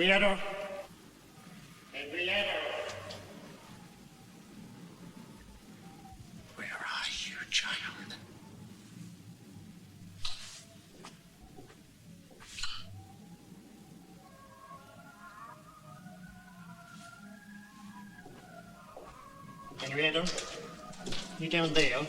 Henrietta? Henrietta? Where are you, child? Henrietta? You down there?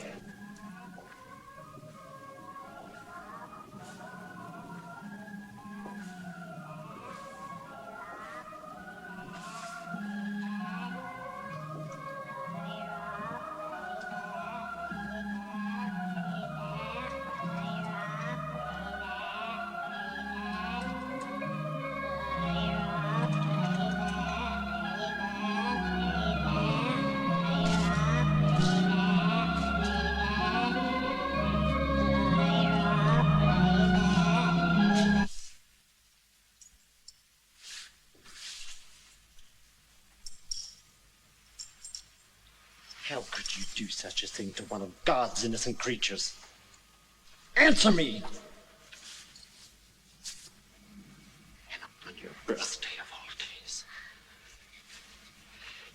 How could you do such a thing to one of God's innocent creatures? Answer me! And on your birthday of all days.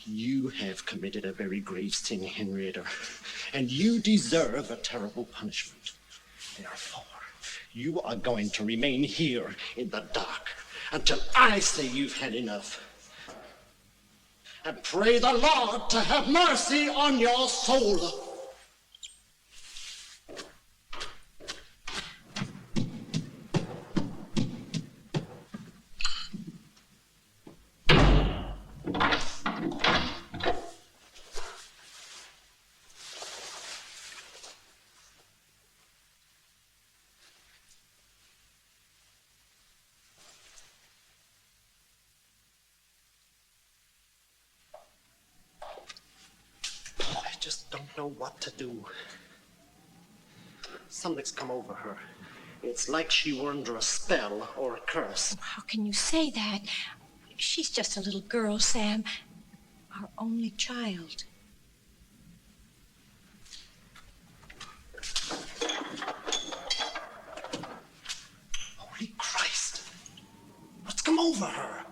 You have committed a very grave sin, Henrietta, and you deserve a terrible punishment. Therefore, you are going to remain here in the dark until I say you've had enough. And pray the Lord to have mercy on your soul. Don't know what to do. Something's come over her. It's like she were under a spell or a curse. Oh, how can you say that? She's just a little girl, Sam. Our only child. Holy Christ! What's come over her?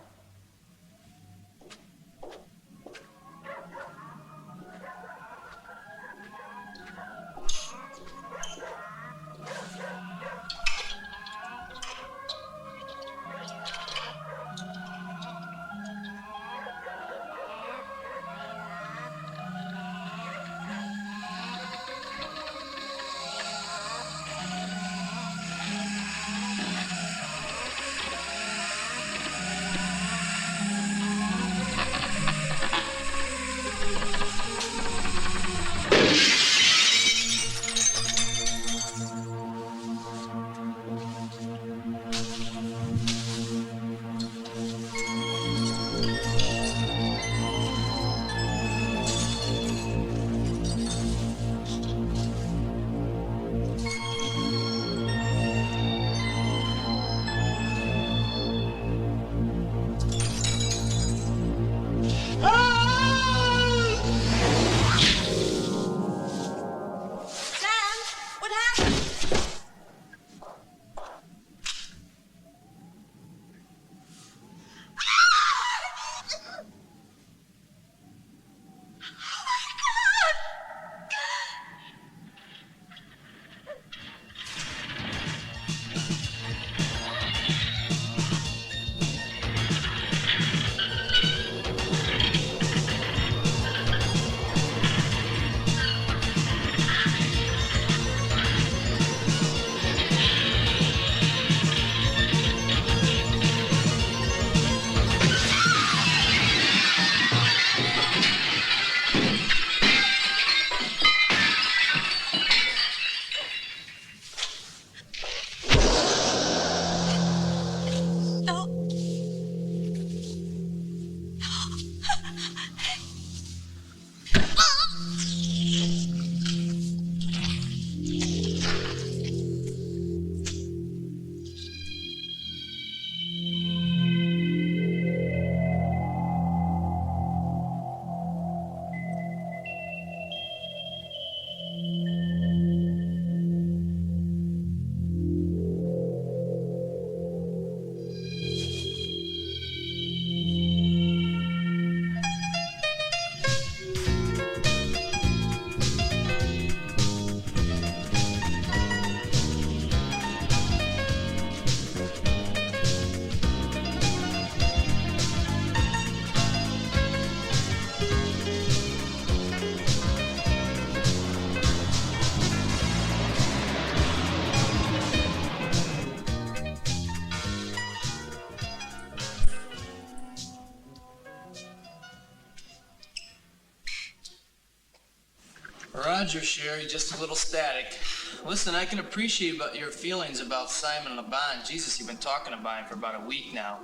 Roger, Sherry, just a little static. Listen, I can appreciate your feelings about Simon LeBon. Jesus, you've been talking about him for about a week now.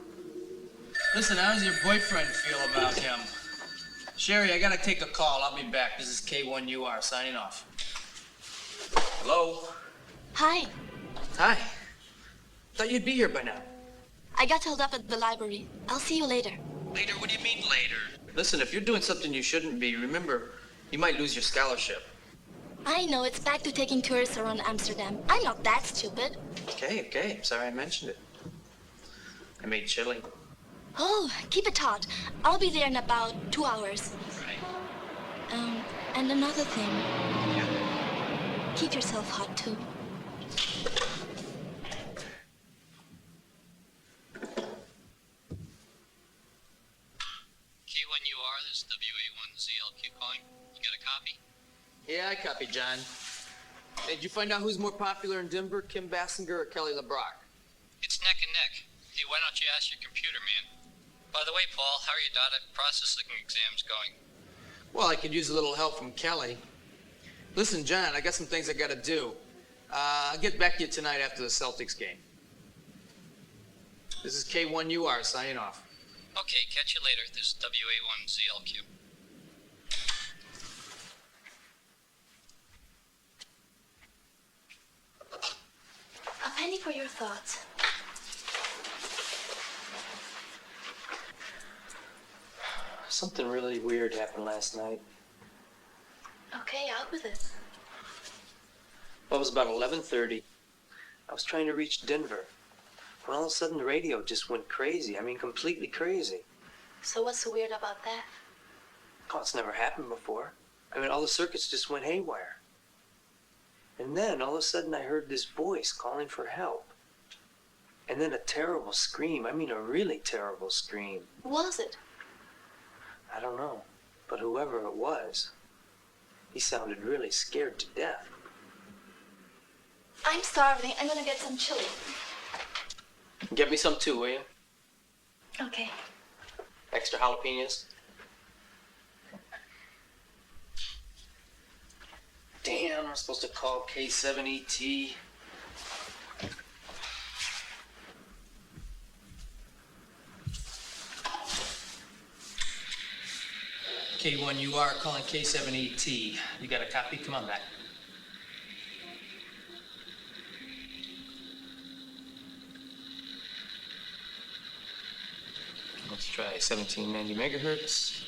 Listen, how does your boyfriend feel about him? Sherry, I gotta take a call. I'll be back. This is K1UR signing off. Hello? Hi. Hi. Thought you'd be here by now. I got held up at the library. I'll see you later. Later? What do you mean later? Listen, if you're doing something you shouldn't be, remember, you might lose your scholarship. I know, it's back to taking tourists around Amsterdam. I'm not that stupid. Okay. Sorry I mentioned it. I made chili. Oh, keep it hot. I'll be there in about 2 hours. Right. And another thing. Yeah. Keep yourself hot, too. K1UR, this is WA1ZLQ calling. You got a copy? Yeah, I copy, John. Hey, did you find out who's more popular in Denver, Kim Basinger or Kelly LeBrock? It's neck and neck. Hey, why don't you ask your computer, man? By the way, Paul, how are your data processing exams going? Well, I could use a little help from Kelly. Listen, John, I got some things I gotta do. I'll get back to you tonight after the Celtics game. This is K1UR signing off. Okay, catch you later. This is WA1ZLQ. A penny for your thoughts. Something really weird happened last night. Okay, out with it. Well, it was about 11:30. I was trying to reach Denver. When all of a sudden the radio just went crazy. I mean, completely crazy. So what's so weird about that? Oh, it's never happened before. I mean, all the circuits just went haywire. And then all of a sudden I heard this voice calling for help. And then a terrible scream. I mean, a really terrible scream. Who was it? I don't know. But whoever it was, he sounded really scared to death. I'm starving. I'm gonna get some chili. Get me some too, will you? Okay. Extra jalapenos? Damn, I'm supposed to call K7ET. K1UR calling K7ET. You got a copy? Come on back. Let's try 1790 megahertz.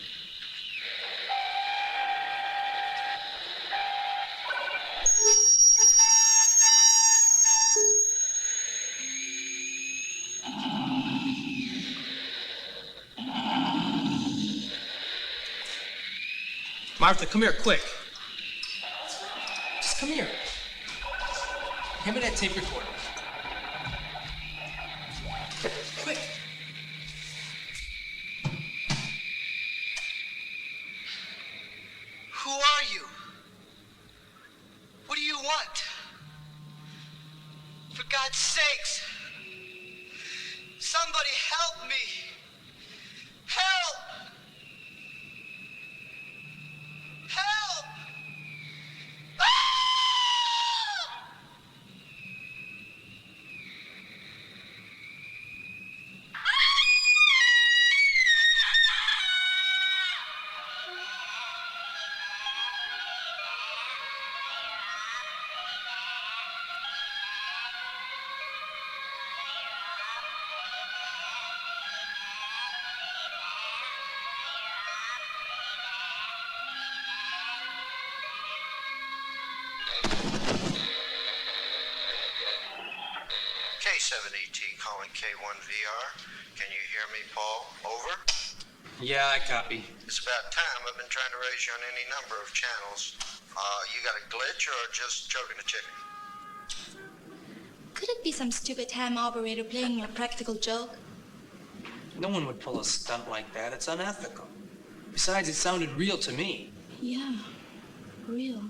Martha, come here, quick. Just come here. Hand me that tape recorder. Quick. Who are you? What do you want? For God's sakes, somebody help me! Help! Help! Ah! K7ET calling K1VR. Can you hear me, Paul? Over. Yeah, I copy. It's about time. I've been trying to raise you on any number of channels. You got a glitch or just choking a chicken? Could it be some stupid ham operator playing a practical joke? No one would pull a stunt like that. It's unethical. Besides, it sounded real to me. Yeah, real.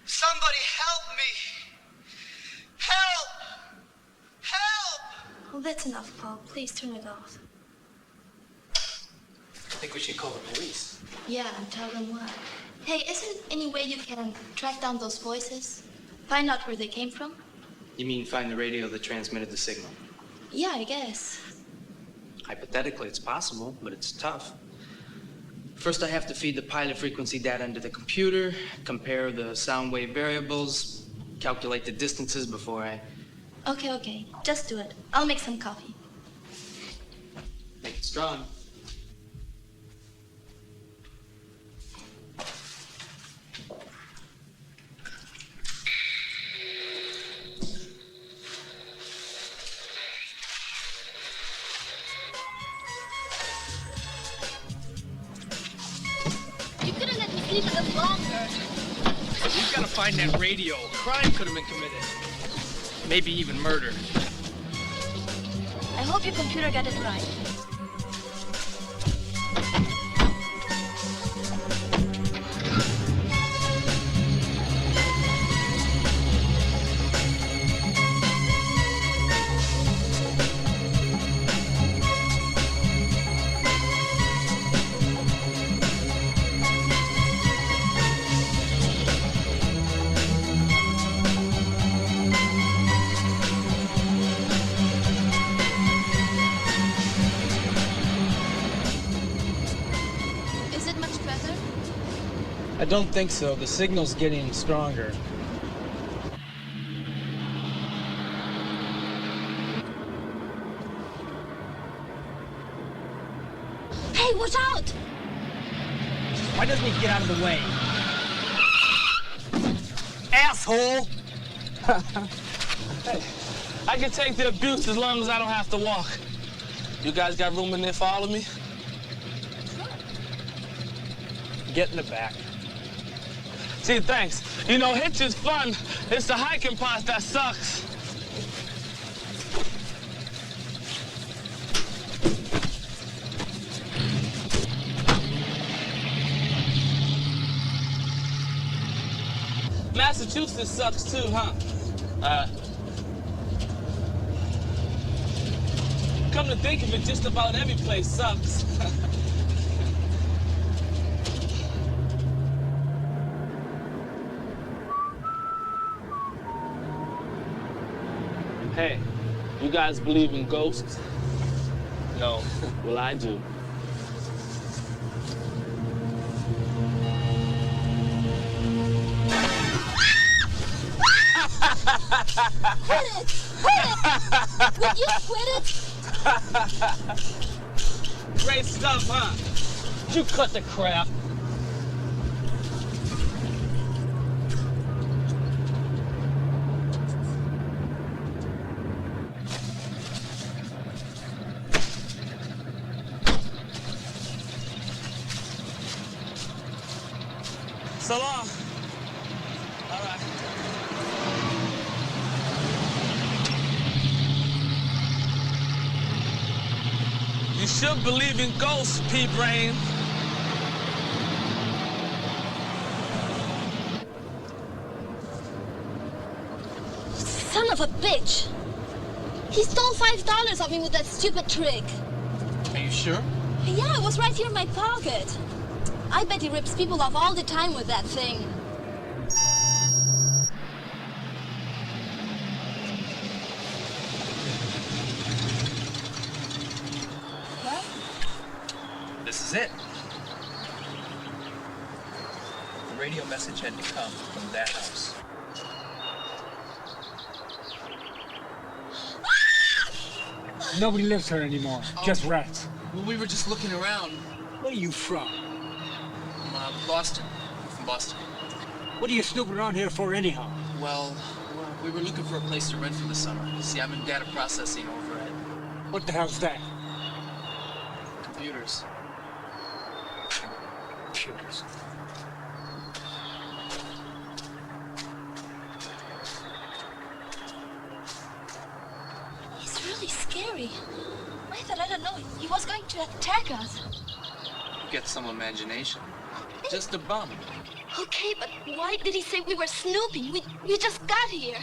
Somebody help me! Help! Help! Well, that's enough, Paul. Please turn it off. think we should call the police. Yeah, and tell them what. Hey, is there any way you can track down those voices? Find out where they came from? You mean find the radio that transmitted the signal? Yeah, I guess. Hypothetically, it's possible, but it's tough. First, I have to feed the pilot frequency data into the computer, compare the sound wave variables, calculate the distances before I... Okay. Just do it. I'll make some coffee. Make it strong. Leave it up longer. We've got to find that radio. A crime could have been committed. Maybe even murder. I hope your computer got it right. I don't think so. The signal's getting stronger. Hey, watch out! Why doesn't he get out of the way? Asshole! Hey, I can take the abuse as long as I don't have to walk. You guys got room in there for all of me? Get in the back. See, thanks. You know, hitch is fun. It's the hiking part that sucks. Massachusetts sucks too, huh? Come to think of it, just about every place sucks. Hey, you guys believe in ghosts? No. Well, I do. Quit it! Quit it! Would you quit it? Great stuff, huh? You cut the crap. So long. All right. You should believe in ghosts, pea-brain. Son of a bitch! He stole $5 off me with that stupid trick. Are you sure? Yeah, it was right here in my pocket. I bet he rips people off all the time with that thing. What? This is it. The radio message had to come from that house. Nobody lives here anymore. Just rats. Well, we were just looking around. Where are you from? Boston. From Boston. What are you snooping around here for anyhow? Well, we were looking for a place to rent for the summer. See, I'm in data processing over at What the hell's that? computers. Computers. He's really scary. I thought, I don't know, he was going to attack us. Get some imagination. Just a bum. Okay, but why did he say we were snooping? We just got here.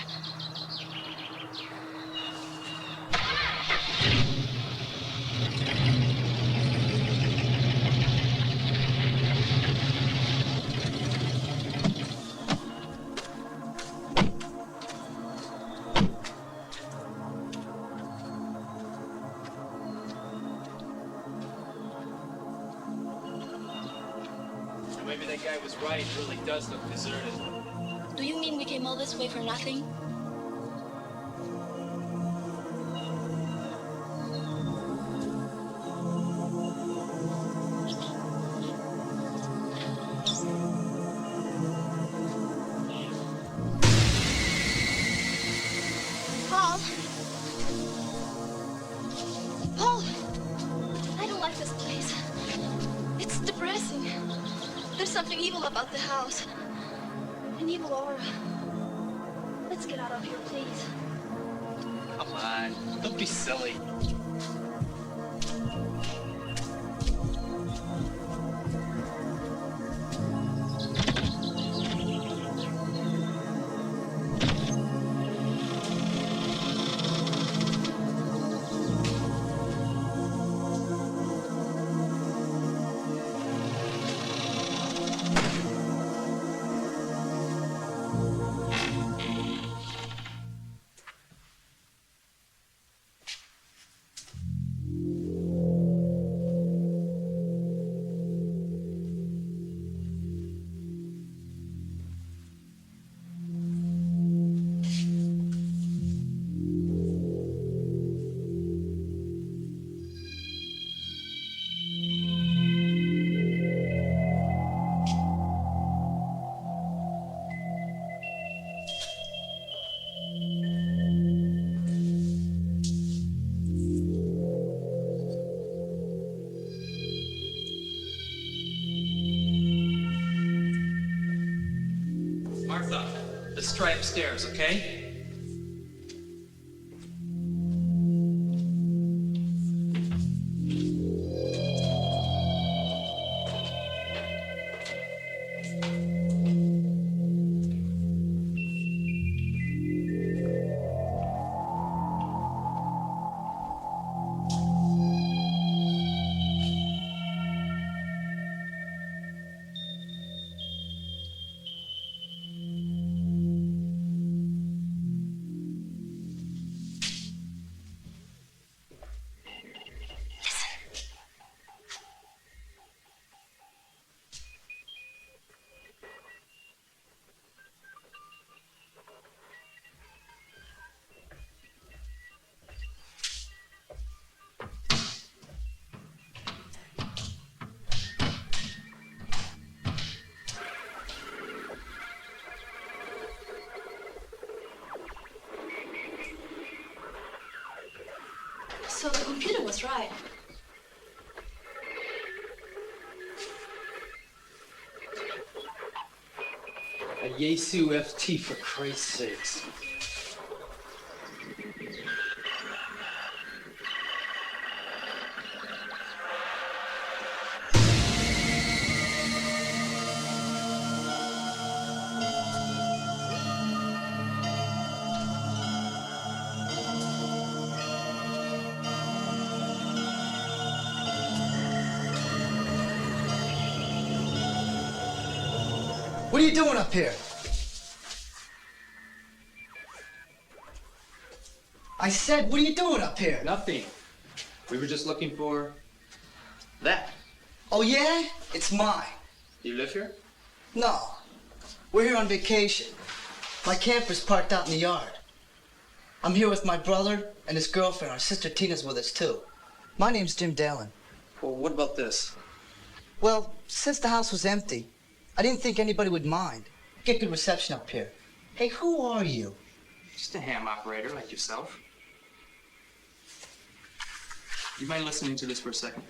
maybe that guy was right. It really does look deserted. Do you mean we came all this way for nothing? Paul! Paul! I don't like this place. It's depressing. There's something evil about the house. An evil aura. Let's get out of here, please. Come on, don't be silly. Martha, let's try upstairs, okay? So the computer was right. A Yesu FT, for Christ's sakes. What are you doing up here? I said, what are you doing up here? Nothing. We were just looking for that. Oh, yeah? It's mine. You live here? No. We're here on vacation. My camper's parked out in the yard. I'm here with my brother and his girlfriend. Our sister Tina's with us, too. My name's Jim Dallin. Well, what about this? Well, since the house was empty, I didn't think anybody would mind. Get good reception up here. Hey, who are you? Just a ham operator like yourself. You mind listening to this for a second?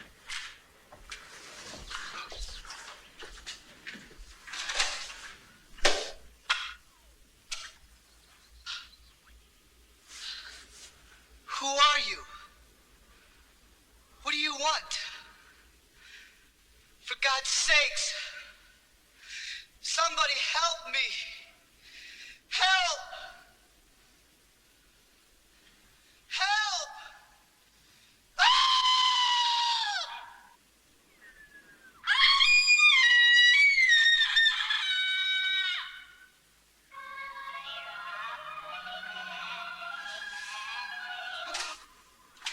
Who are you? What do you want? For God's sakes, somebody help me! Help! Help! Ah!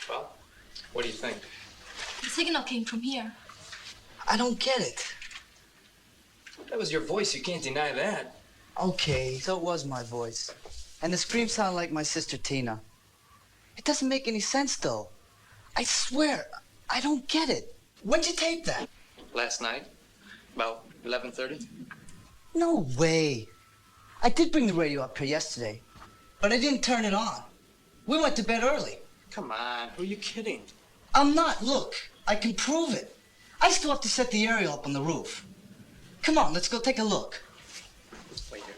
Well, what do you think? The signal came from here. I don't get it. That was your voice. You can't deny that. Okay, so it was my voice. And the scream sounded like my sister Tina. It doesn't make any sense, though. I swear, I don't get it. When'd you tape that? Last night, about 11:30. No way. I did bring the radio up here yesterday, but I didn't turn it on. We went to bed early. Come on, who are you kidding? I'm not. Look, I can prove it. I still have to set the aerial up on the roof. Come on, let's go take a look. Wait here.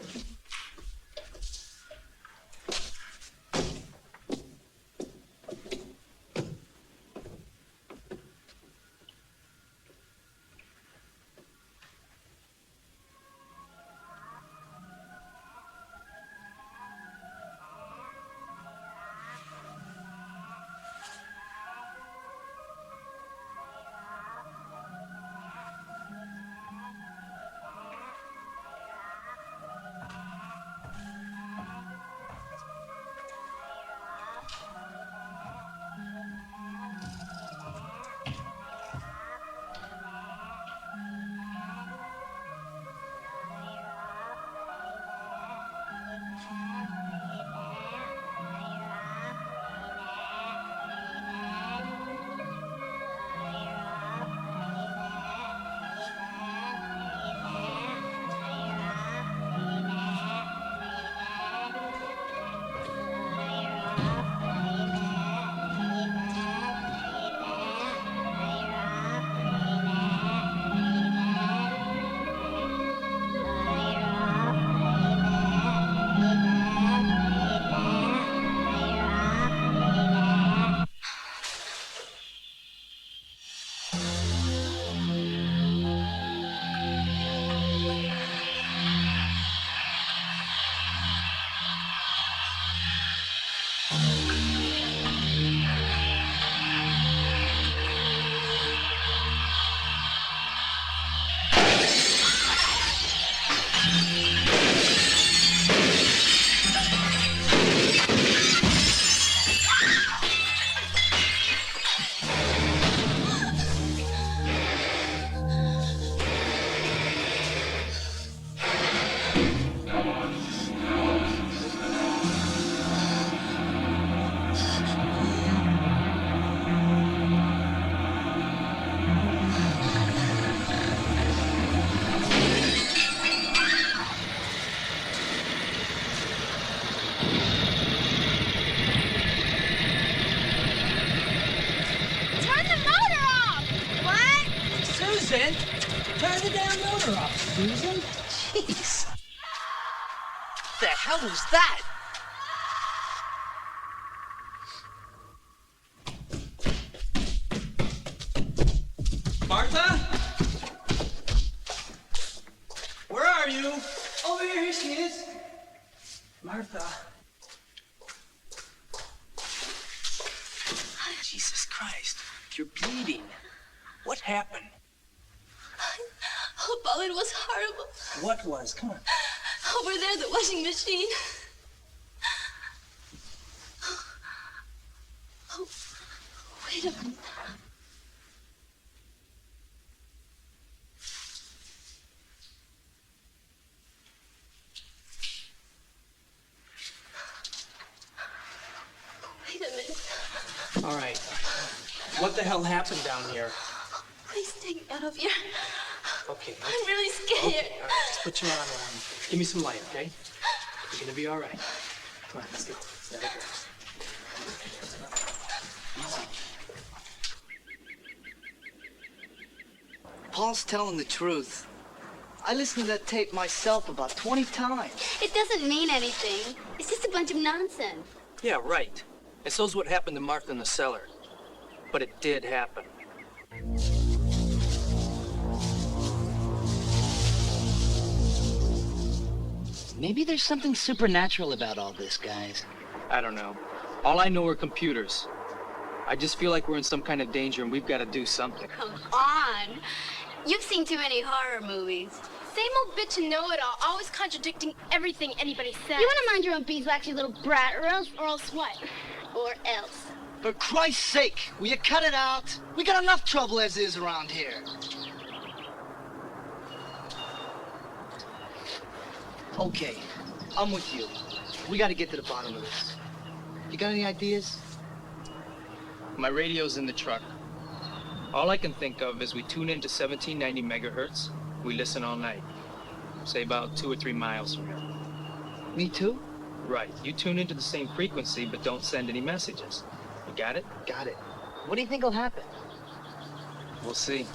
Susan, turn the damn motor off, Susan. Jeez. What the hell was that? Martha? Where are you? Over here she is. Martha. Jesus Christ, you're bleeding. What happened? Oh, Paul, it was horrible. What was? Come on. Over there, the washing machine. Oh, wait a minute. Wait a minute. All right. What the hell happened down here? Please take me out of here. Okay. I'm really scared. Okay, all right. Just put your arm around me. Give me some light, okay? You're gonna be all right. Come on, let's go. Let it go. Easy. Paul's telling the truth. I listened to that tape myself about 20 times. It doesn't mean anything. It's just a bunch of nonsense. Yeah, right. And so's what happened to Martha in the cellar. But it did happen. Maybe there's something supernatural about all this, guys. I don't know. All I know are computers. I just feel like we're in some kind of danger and we've got to do something. Come on. You've seen too many horror movies. Same old bitch and know-it-all, always contradicting everything anybody says. You want to mind your own beeswax, you little brat, or else what? Or else. For Christ's sake, will you cut it out? We got enough trouble as is around here. Okay, I'm with you. We gotta get to the bottom of this. You got any ideas? My radio's in the truck. All I can think of is we tune into 1790 megahertz. We listen all night. Say about 2 or 3 miles from here. Me too? Right. You tune into the same frequency, but don't send any messages. You got it? Got it. What do you think will happen? We'll see.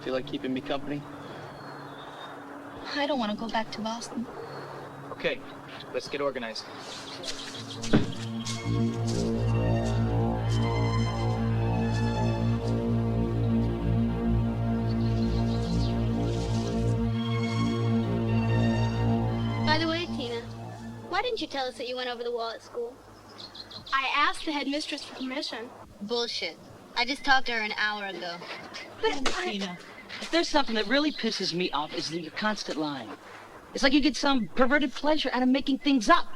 Feel like keeping me company? I don't want to go back to Boston. Okay, let's get organized. By the way, Tina, why didn't you tell us that you went over the wall at school? I asked the headmistress for permission. Bullshit. I just talked to her an hour ago. But Tina, if there's something that really pisses me off, is your constant lying. It's like you get some perverted pleasure out of making things up.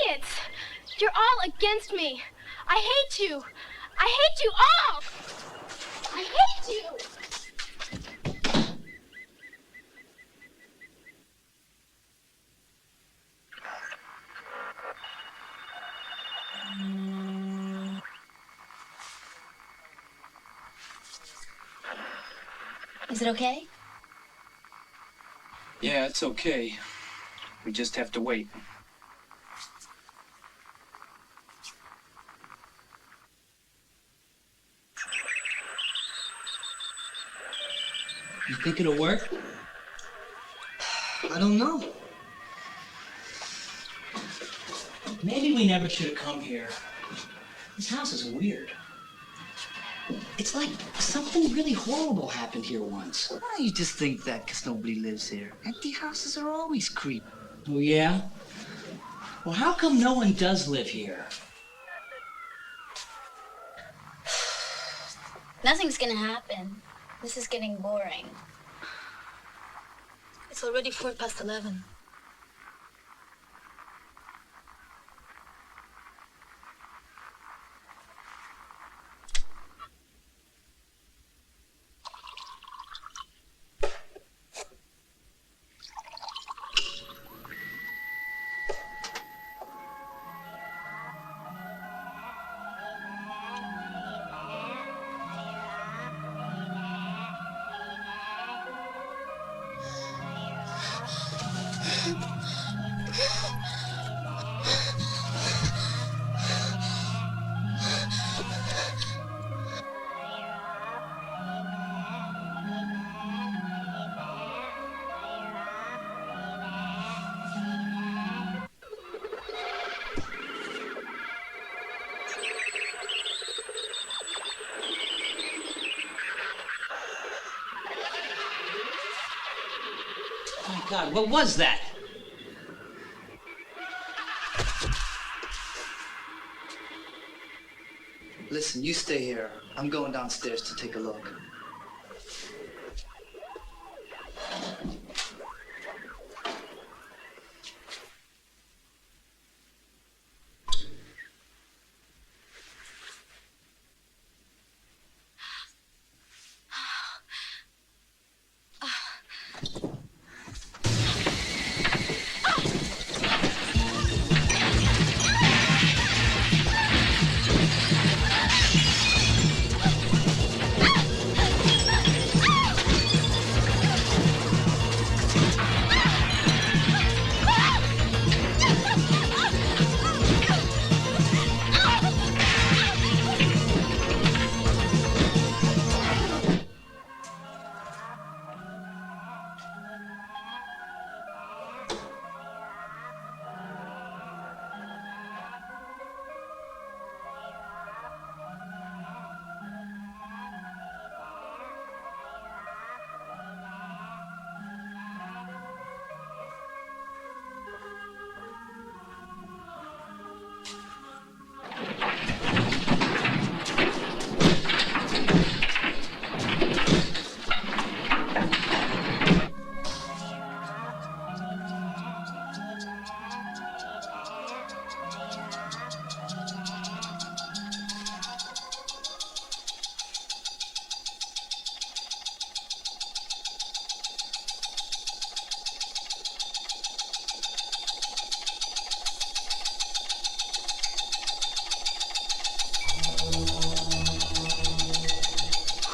Idiots! You're all against me. I hate you. I hate you all. I hate you. Is it okay? Yeah, it's okay. We just have to wait. You think it'll work? I don't know. Maybe we never should have come here. This house is weird. It's like something really horrible happened here once. Why don't you just think that because nobody lives here? Empty houses are always creepy. Oh, yeah? Well, how come no one does live here? Nothing's gonna happen. This is getting boring. It's already 11:04. Oh, my God, what was that? Listen, you stay here. I'm going downstairs to take a look.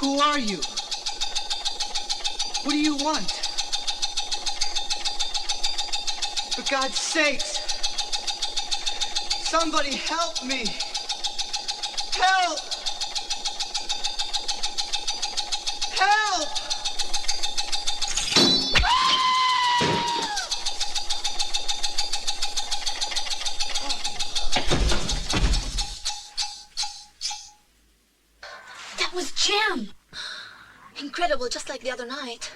Who are you? What do you want? For God's sakes! Somebody help me! Help! Help! That was Jim! Incredible, just like the other night.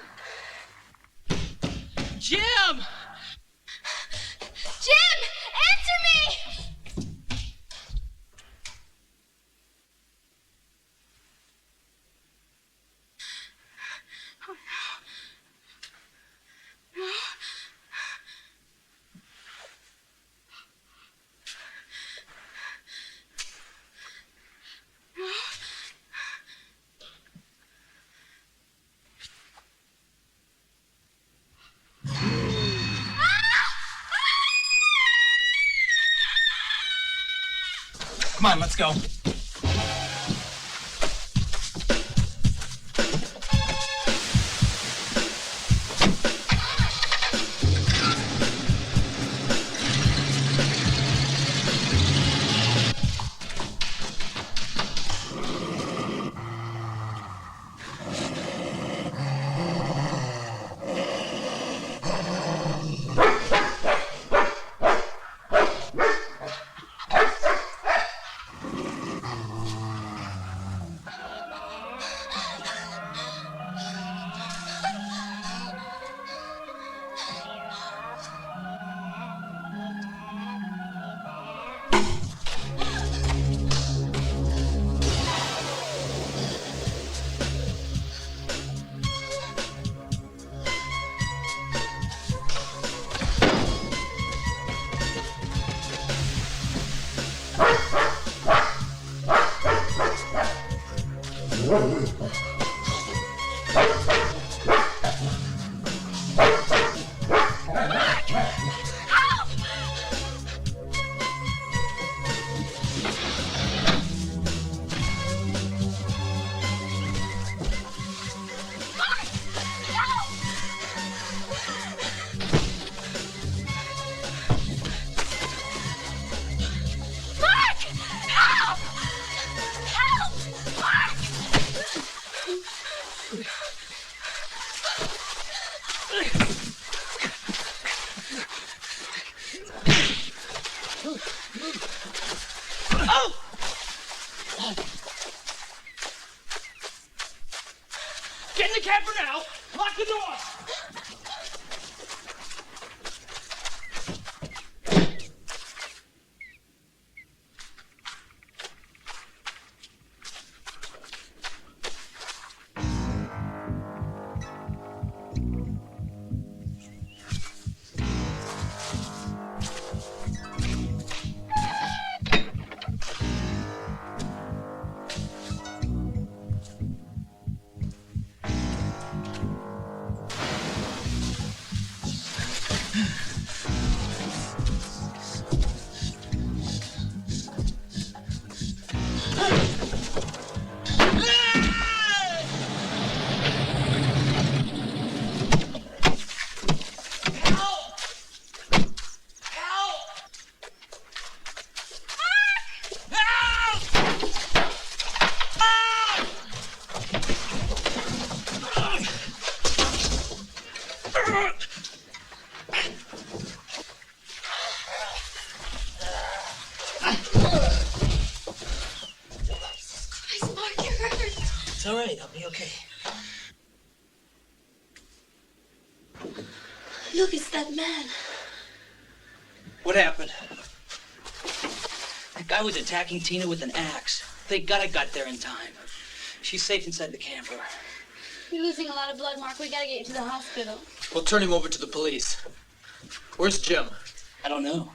Jim! Jim! Answer me! Come on, let's go. Get in the camper now! Lock the door! It's all right. I'll be okay. Look, it's that man. What happened? That guy was attacking Tina with an axe. Thank God I got there in time. She's safe inside the camper. You're losing a lot of blood, Mark. We gotta get you to the hospital. We'll turn him over to the police. Where's Jim? I don't know.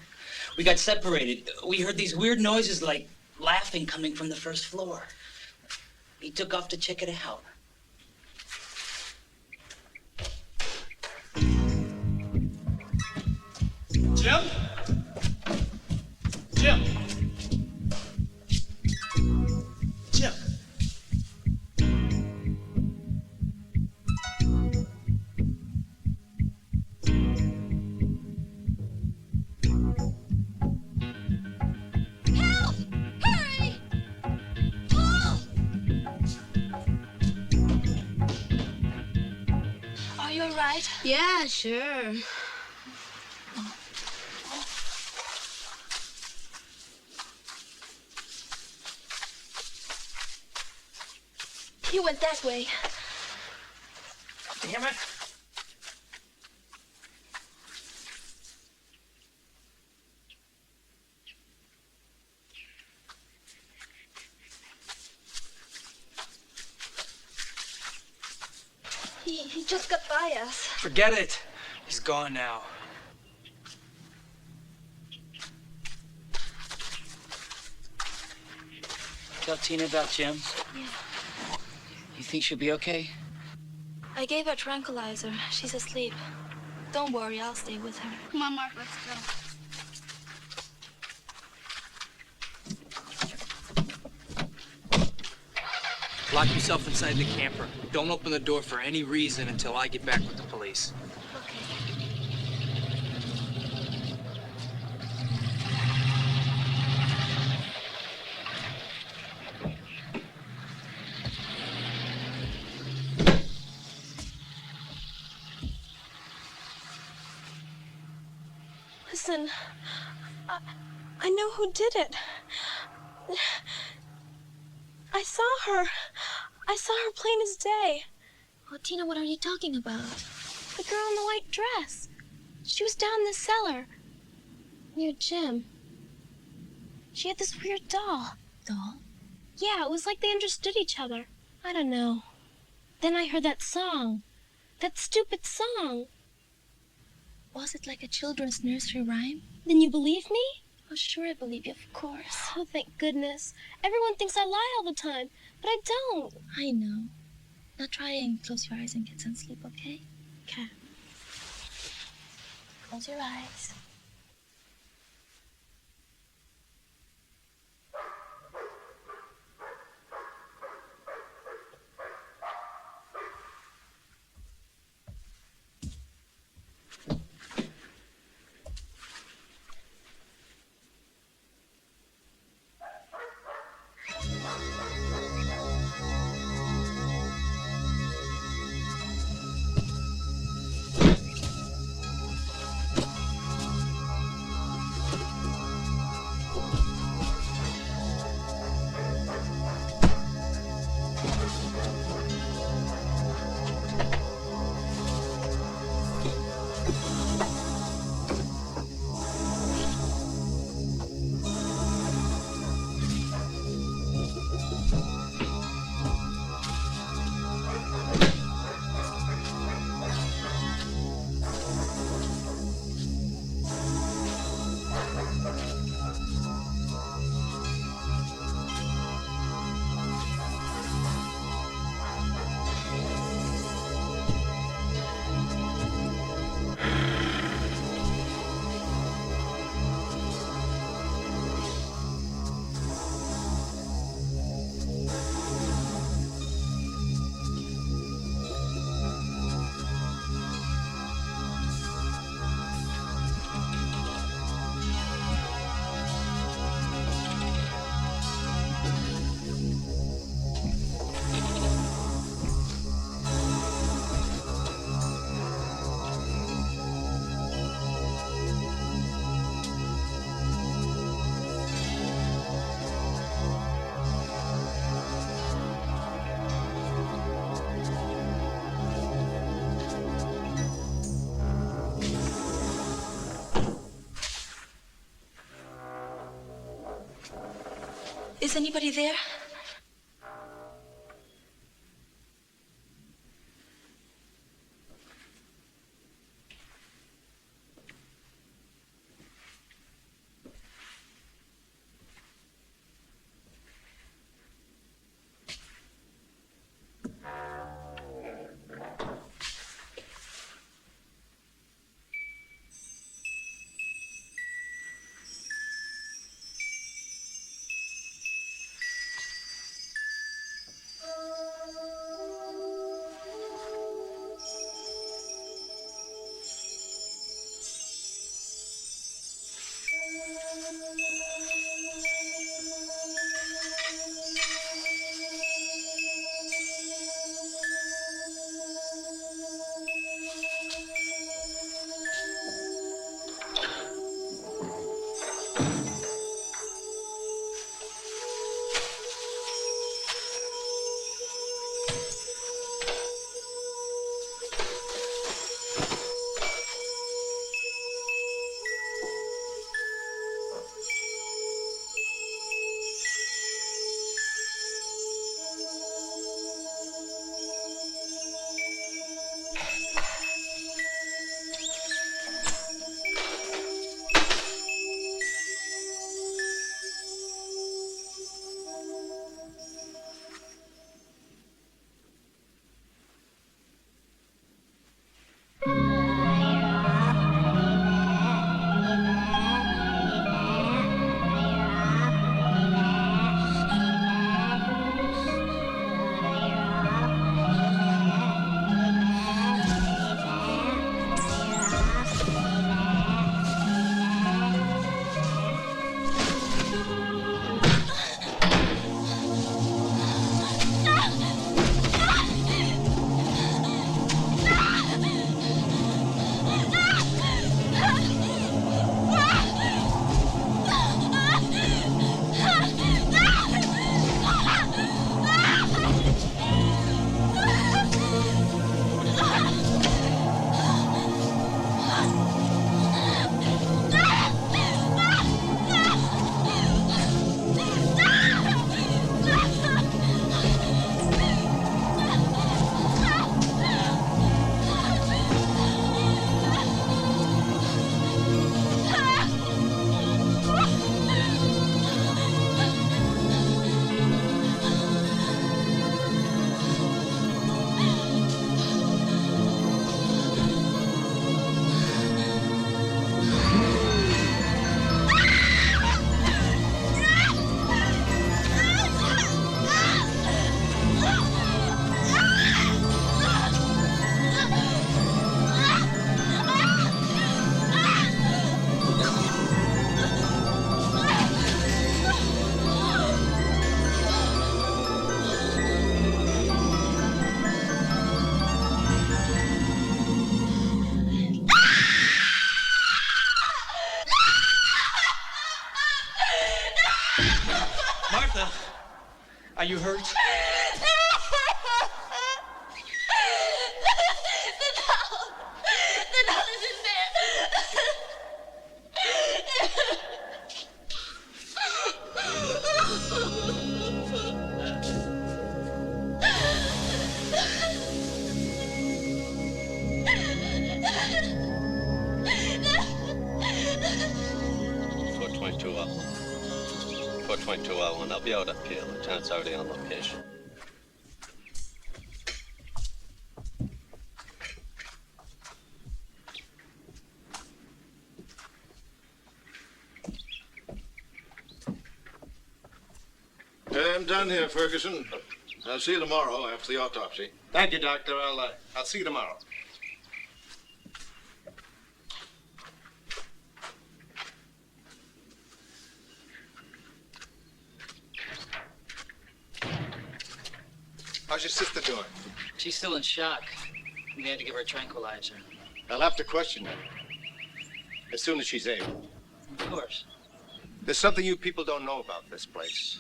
We got separated. We heard these weird noises like laughing coming from the first floor. He took off to check it out. Jim? Jim? Jim? right? Yeah, sure. He went that way. Damn it. He just got by us. Forget it. He's gone now. Tell Tina about Jim. Yeah. You think she'll be okay? I gave her tranquilizer. She's asleep. Don't worry, I'll stay with her. Come on, Mark, let's go. Lock yourself inside the camper. Don't open the door for any reason until I get back with the police. Listen, I know who did it. I saw her. I saw her plain as day. Oh, Tina, what are you talking about? The girl in the white dress. She was down in the cellar. Near Jim. She had this weird doll. Doll? Yeah, it was like they understood each other. I don't know. Then I heard that song. That stupid song. Was it like a children's nursery rhyme? Then you believe me? Oh, sure, I believe you, of course. Oh, thank goodness. Everyone thinks I lie all the time, but I don't. I know. Now try and close your eyes and get some sleep, okay? Okay. Close your eyes. Is anybody there? Are you hurt? The doll is in there. And I'll be out up here. Lieutenant's already on location. I'm done here, Ferguson. I'll see you tomorrow after the autopsy. Thank you, Doctor. I'll see you tomorrow. How's your sister doing? She's still in shock. We had to give her a tranquilizer. I'll have to question her as soon as she's able. Of course. There's something you people don't know about this place.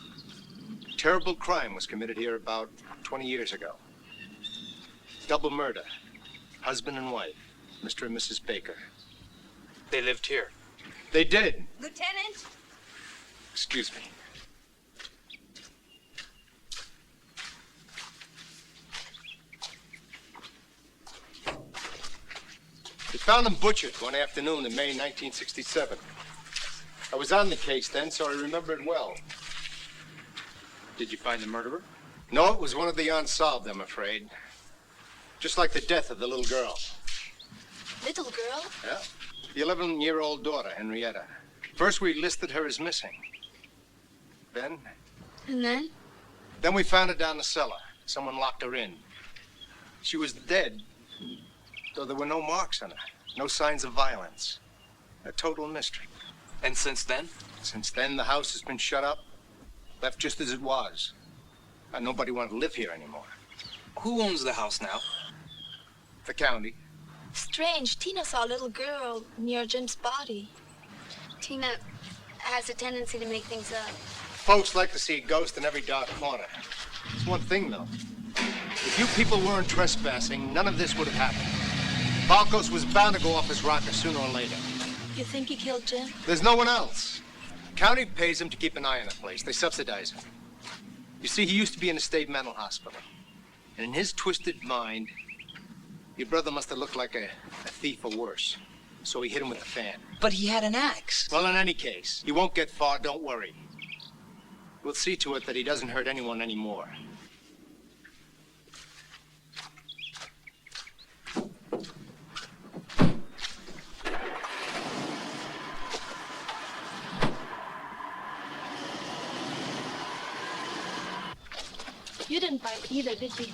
A terrible crime was committed here about 20 years ago. Double murder. Husband and wife, Mr. and Mrs. Baker. They lived here. They did. Lieutenant? Excuse me. We found them butchered one afternoon in May 1967. I was on the case then, so I remember it well. Did you find the murderer? No, it was one of the unsolved, I'm afraid. Just like the death of the little girl. Little girl? Yeah. The 11-year-old daughter, Henrietta. First, we listed her as missing. Then? And then? Then we found her down the cellar. Someone locked her in. She was dead, though there were no marks on her. No signs of violence. A total mystery. And since then? Since then, the house has been shut up, left just as it was. And nobody wanted to live here anymore. Who owns the house now? The county. Strange. Tina saw a little girl near Jim's body. Tina has a tendency to make things up. Folks like to see a ghost in every dark corner. There's one thing, though. If you people weren't trespassing, none of this would have happened. Balkos was bound to go off his rocker sooner or later. You think he killed Jim? There's no one else. County pays him to keep an eye on the place. They subsidize him. You see, he used to be in a state mental hospital. And in his twisted mind, your brother must have looked like a thief or worse. So he hit him with a fan. But he had an axe. Well, in any case, he won't get far, don't worry. We'll see to it that he doesn't hurt anyone anymore. You didn't bite either, did you?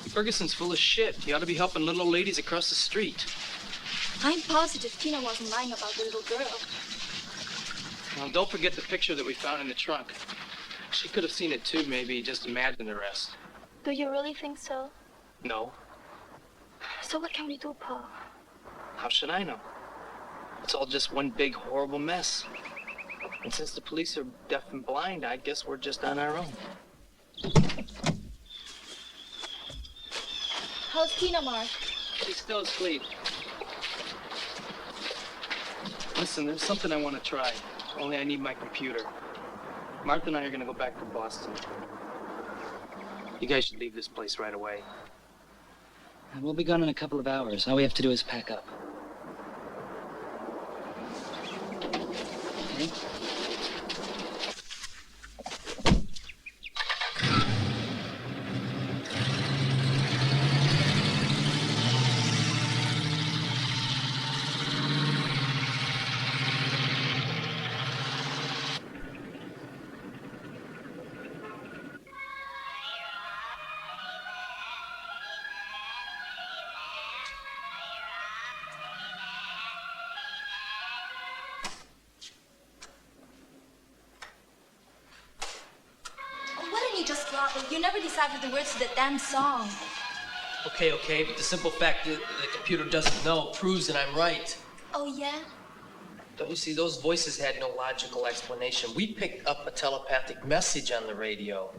Ferguson's full of shit. He ought to be helping little old ladies across the street. I'm positive Tina wasn't lying about the little girl. Well, don't forget the picture that we found in the trunk. She could have seen it too, maybe. Just imagine the rest. Do you really think so? No. So what can we do, Paul? How should I know? It's all just one big, horrible mess. And since the police are deaf and blind, I guess we're just on our own. How's Tina, Mark? She's still asleep. Listen, there's something I want to try. Only I need my computer. Martha and I are going to go back to Boston. You guys should leave this place right away. We'll be gone in a couple of hours. All we have to do is pack up. Okay? You never deciphered the words to that damn song. Okay, but the simple fact that the computer doesn't know proves that I'm right. Oh, yeah? Don't you see, those voices had no logical explanation. We picked up a telepathic message on the radio.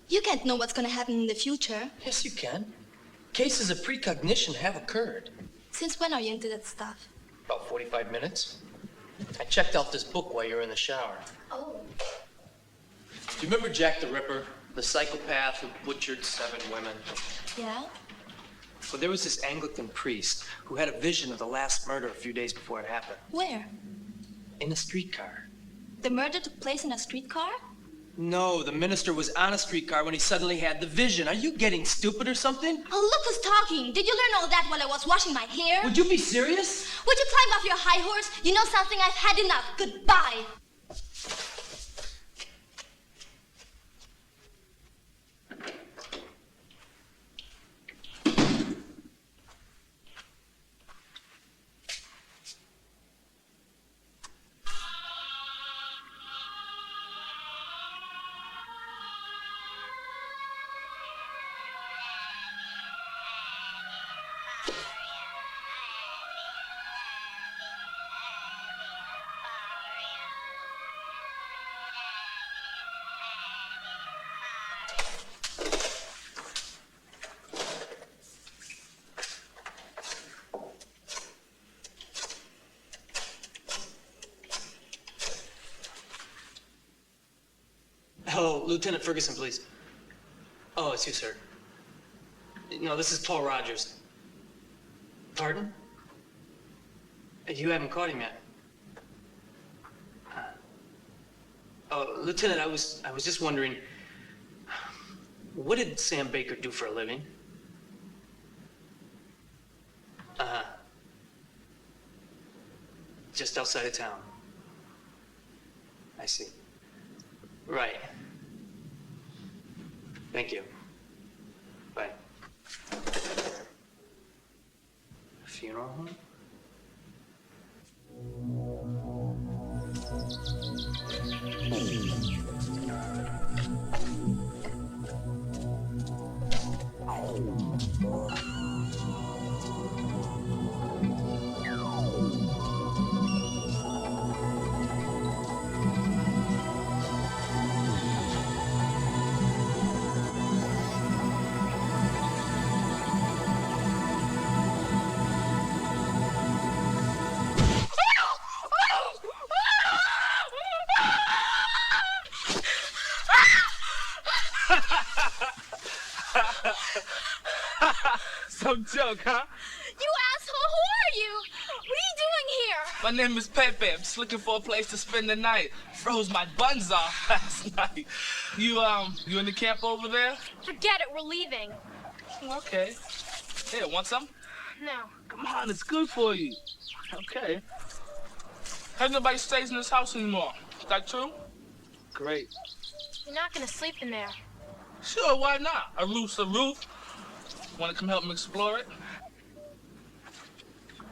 You can't know what's gonna happen in the future. Yes, you can. Cases of precognition have occurred. Since when are you into that stuff? About 45 minutes. I checked out this book while you were in the shower. Oh. Do you remember Jack the Ripper, the psychopath who butchered 7 women? Yeah? Well, there was this Anglican priest who had a vision of the last murder a few days before it happened. Where? In a streetcar. The murder took place in a streetcar? No, the minister was on a streetcar when he suddenly had the vision. Are you getting stupid or something? Oh, look who's talking. Did you learn all that while I was washing my hair? Would you be serious? Would you climb off your high horse? You know something? I've had enough. Goodbye. Hello, Lieutenant Ferguson, please. Oh, it's you, sir. No, this is Paul Rogers. Pardon? You haven't caught him yet. Oh, Lieutenant, I was just wondering, what did Sam Baker do for a living? Just outside of town. I see. Right. Thank you. Bye. Funeral home? Some joke, huh? You asshole, who are you? What are you doing here? My name is Pepe. I'm just looking for a place to spend the night. Froze my buns off last night. You in the camp over there? Forget it, we're leaving. Okay. Here, want some? No. Come on, it's good for you. Okay. Heard nobody stays in this house anymore. Is that true? Great. You're not gonna sleep in there. Sure, why not? A roof's a roof. Want to come help me explore it?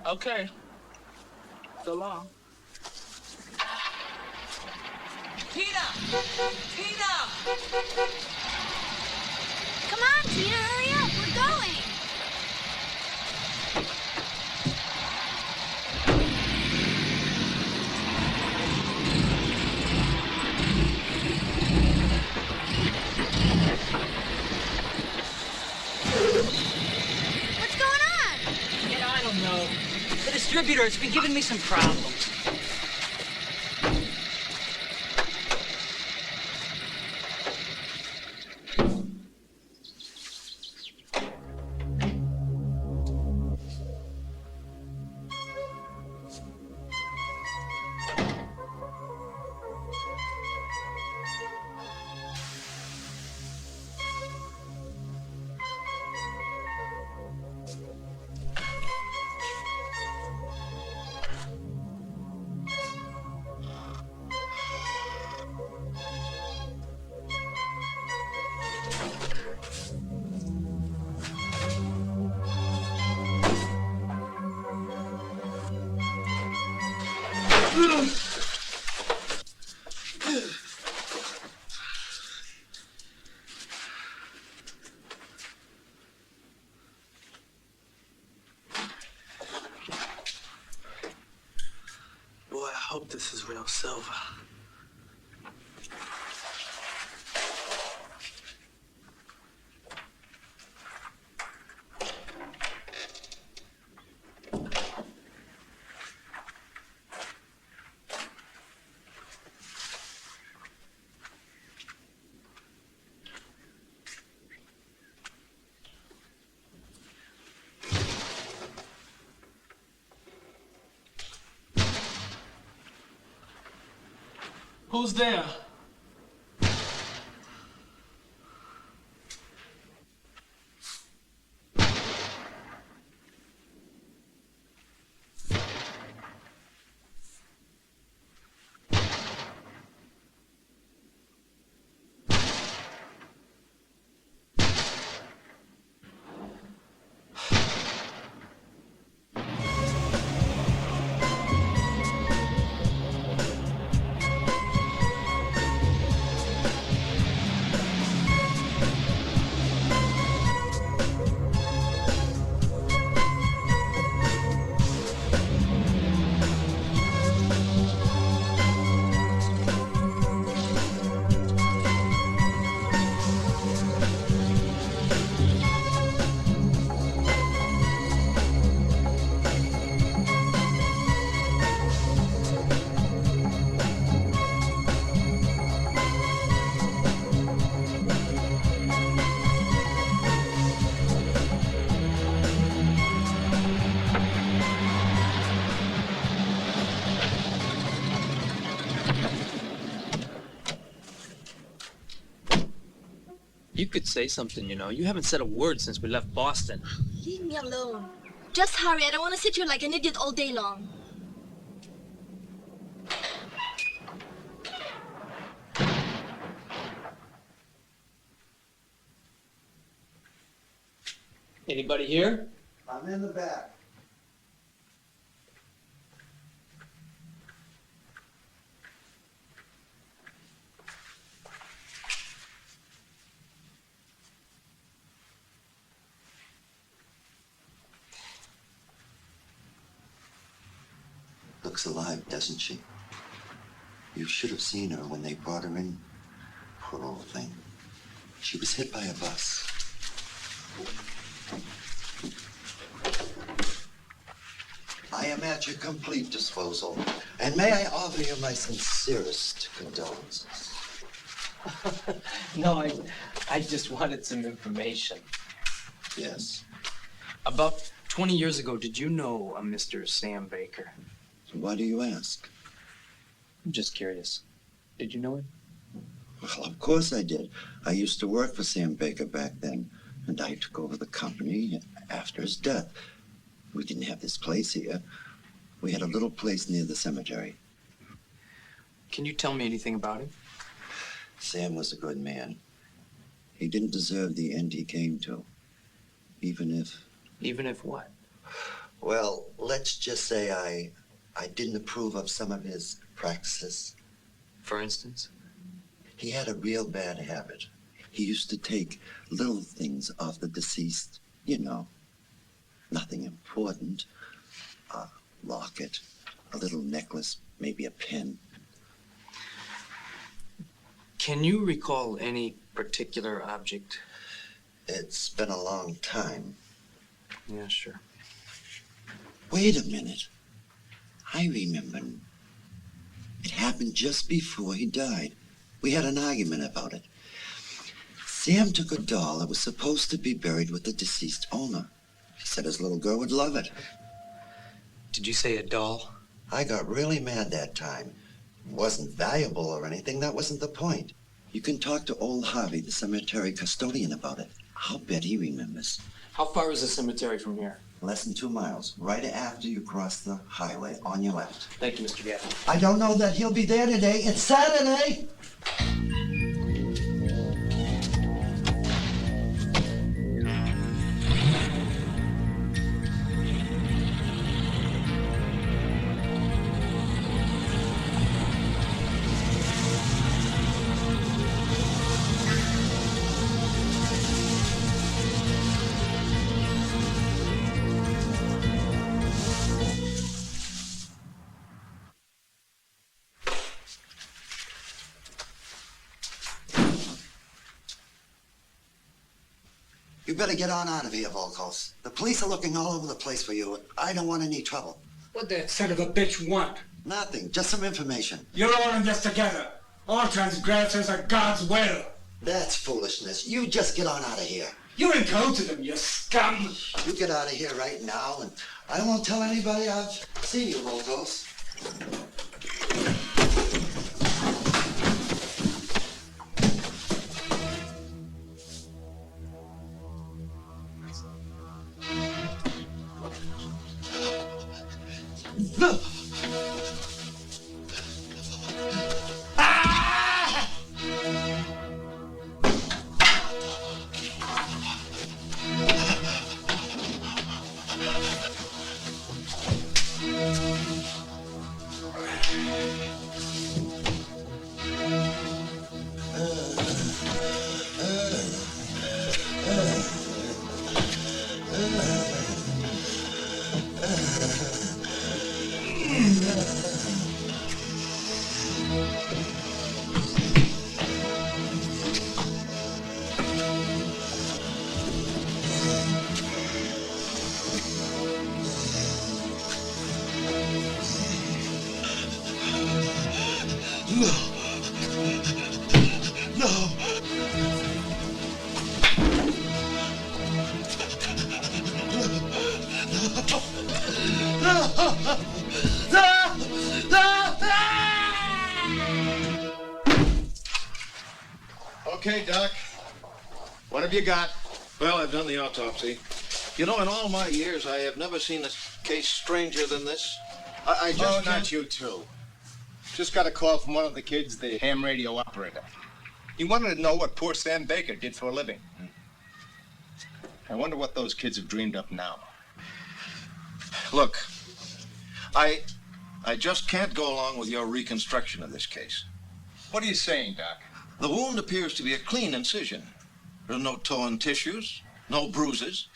Okay. So long. Tina! Tina! Come on, Tina, hurry up, we're going. What's going on? Yeah, I don't know. The distributor has been giving me some problems. Boy, I hope this is real silver. Who's there? You could say something, you know. You haven't said a word since we left Boston. Leave me alone. Just hurry. I don't want to sit here like an idiot all day long. Anybody here? I'm in the back. Looks alive, doesn't she? You should have seen her when they brought her in. Poor old thing. She was hit by a bus. I am at your complete disposal. And may I offer you my sincerest condolences. No, I just wanted some information. Yes. About 20 years ago, did you know a Mr. Sam Baker? Why do you ask? I'm just curious. Did you know him? Well, of course I did. I used to work for Sam Baker back then, and I took over the company after his death. We didn't have this place here. We had a little place near the cemetery. Can you tell me anything about him? Sam was a good man. He didn't deserve the end he came to. Even if... Even if what? Well, let's just say I didn't approve of some of his practices. For instance? He had a real bad habit. He used to take little things off the deceased, you know, nothing important. A locket, a little necklace, maybe a pen. Can you recall any particular object? It's been a long time. Yeah, sure. Wait a minute. I remember. It happened just before he died. We had an argument about it. Sam took a doll that was supposed to be buried with the deceased owner. He said his little girl would love it. Did you say a doll? I got really mad that time. It wasn't valuable or anything. That wasn't the point. You can talk to old Harvey, the cemetery custodian, about it. I'll bet he remembers. How far is the cemetery from here? Less than 2 miles, right after you cross the highway on your left. Thank you, Mr. Gaffney. I don't know that he'll be there today. It's Saturday. You better get on out of here, Volkos. The police are looking all over the place for you. I don't want any trouble. What that son of a bitch want? Nothing, just some information. You're all in this together. All transgressors are God's will. That's foolishness. You just get on out of here. You're in cahoots with them, you scum. You get out of here right now, and I won't tell anybody I've seen you, Volkos. Okay, Doc. What have you got? Well, I've done the autopsy. You know, in all my years, I have never seen a case stranger than this. I just not you two. Just got a call from one of the kids, the ham radio operator. He wanted to know what poor Sam Baker did for a living. I wonder what those kids have dreamed up now. Look, I just can't go along with your reconstruction of this case. What are you saying, Doc? The wound appears to be a clean incision. There's no torn tissues, no bruises.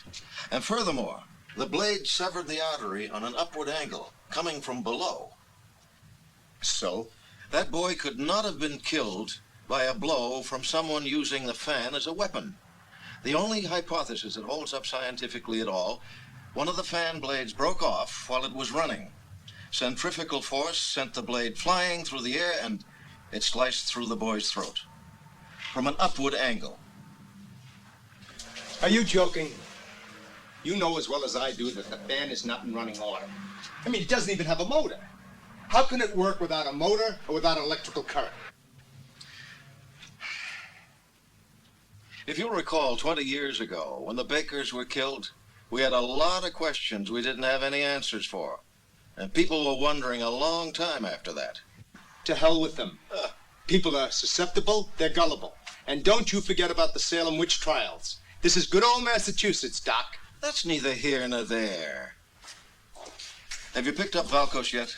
And furthermore, the blade severed the artery on an upward angle, coming from below. So? That boy could not have been killed by a blow from someone using the fan as a weapon. The only hypothesis that holds up scientifically at all, one of the fan blades broke off while it was running. Centrifugal force sent the blade flying through the air and it sliced through the boy's throat from an upward angle. Are you joking? You know as well as I do that the fan is not in running order. I mean, it doesn't even have a motor. How can it work without a motor or without electrical current? If you'll recall, 20 years ago, when the Bakers were killed, we had a lot of questions we didn't have any answers for. And people were wondering a long time after that. To hell with them. People are susceptible, they're gullible. And don't you forget about the Salem witch trials. This is good old Massachusetts, Doc. That's neither here nor there. Have you picked up Valkos yet?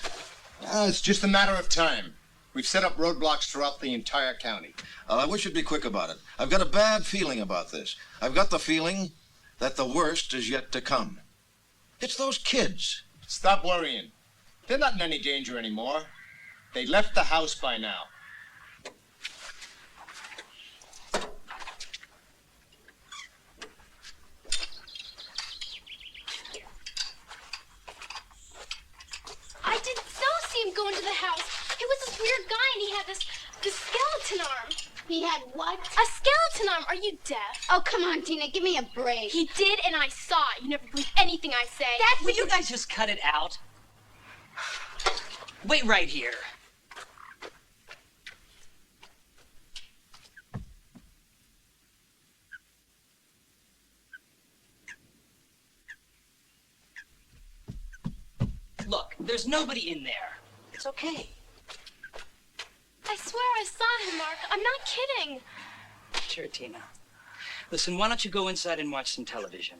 It's just a matter of time. We've set up roadblocks throughout the entire county. I wish you'd be quick about it. I've got a bad feeling about this. I've got the feeling that the worst is yet to come. It's those kids. Stop worrying. They're not in any danger anymore. They left the house by now. I did so see him go into the house. He was this weird guy and he had this skeleton arm. He had what? A skeleton arm. Are you deaf? Oh, come on, Tina, give me a break. He did, and I saw it. You never believe anything I say. Will you guys just cut it out? Wait right here. Look, there's nobody in there. It's okay. I swear I saw him, Mark. I'm not kidding. Sure, Tina. Listen, why don't you go inside and watch some television?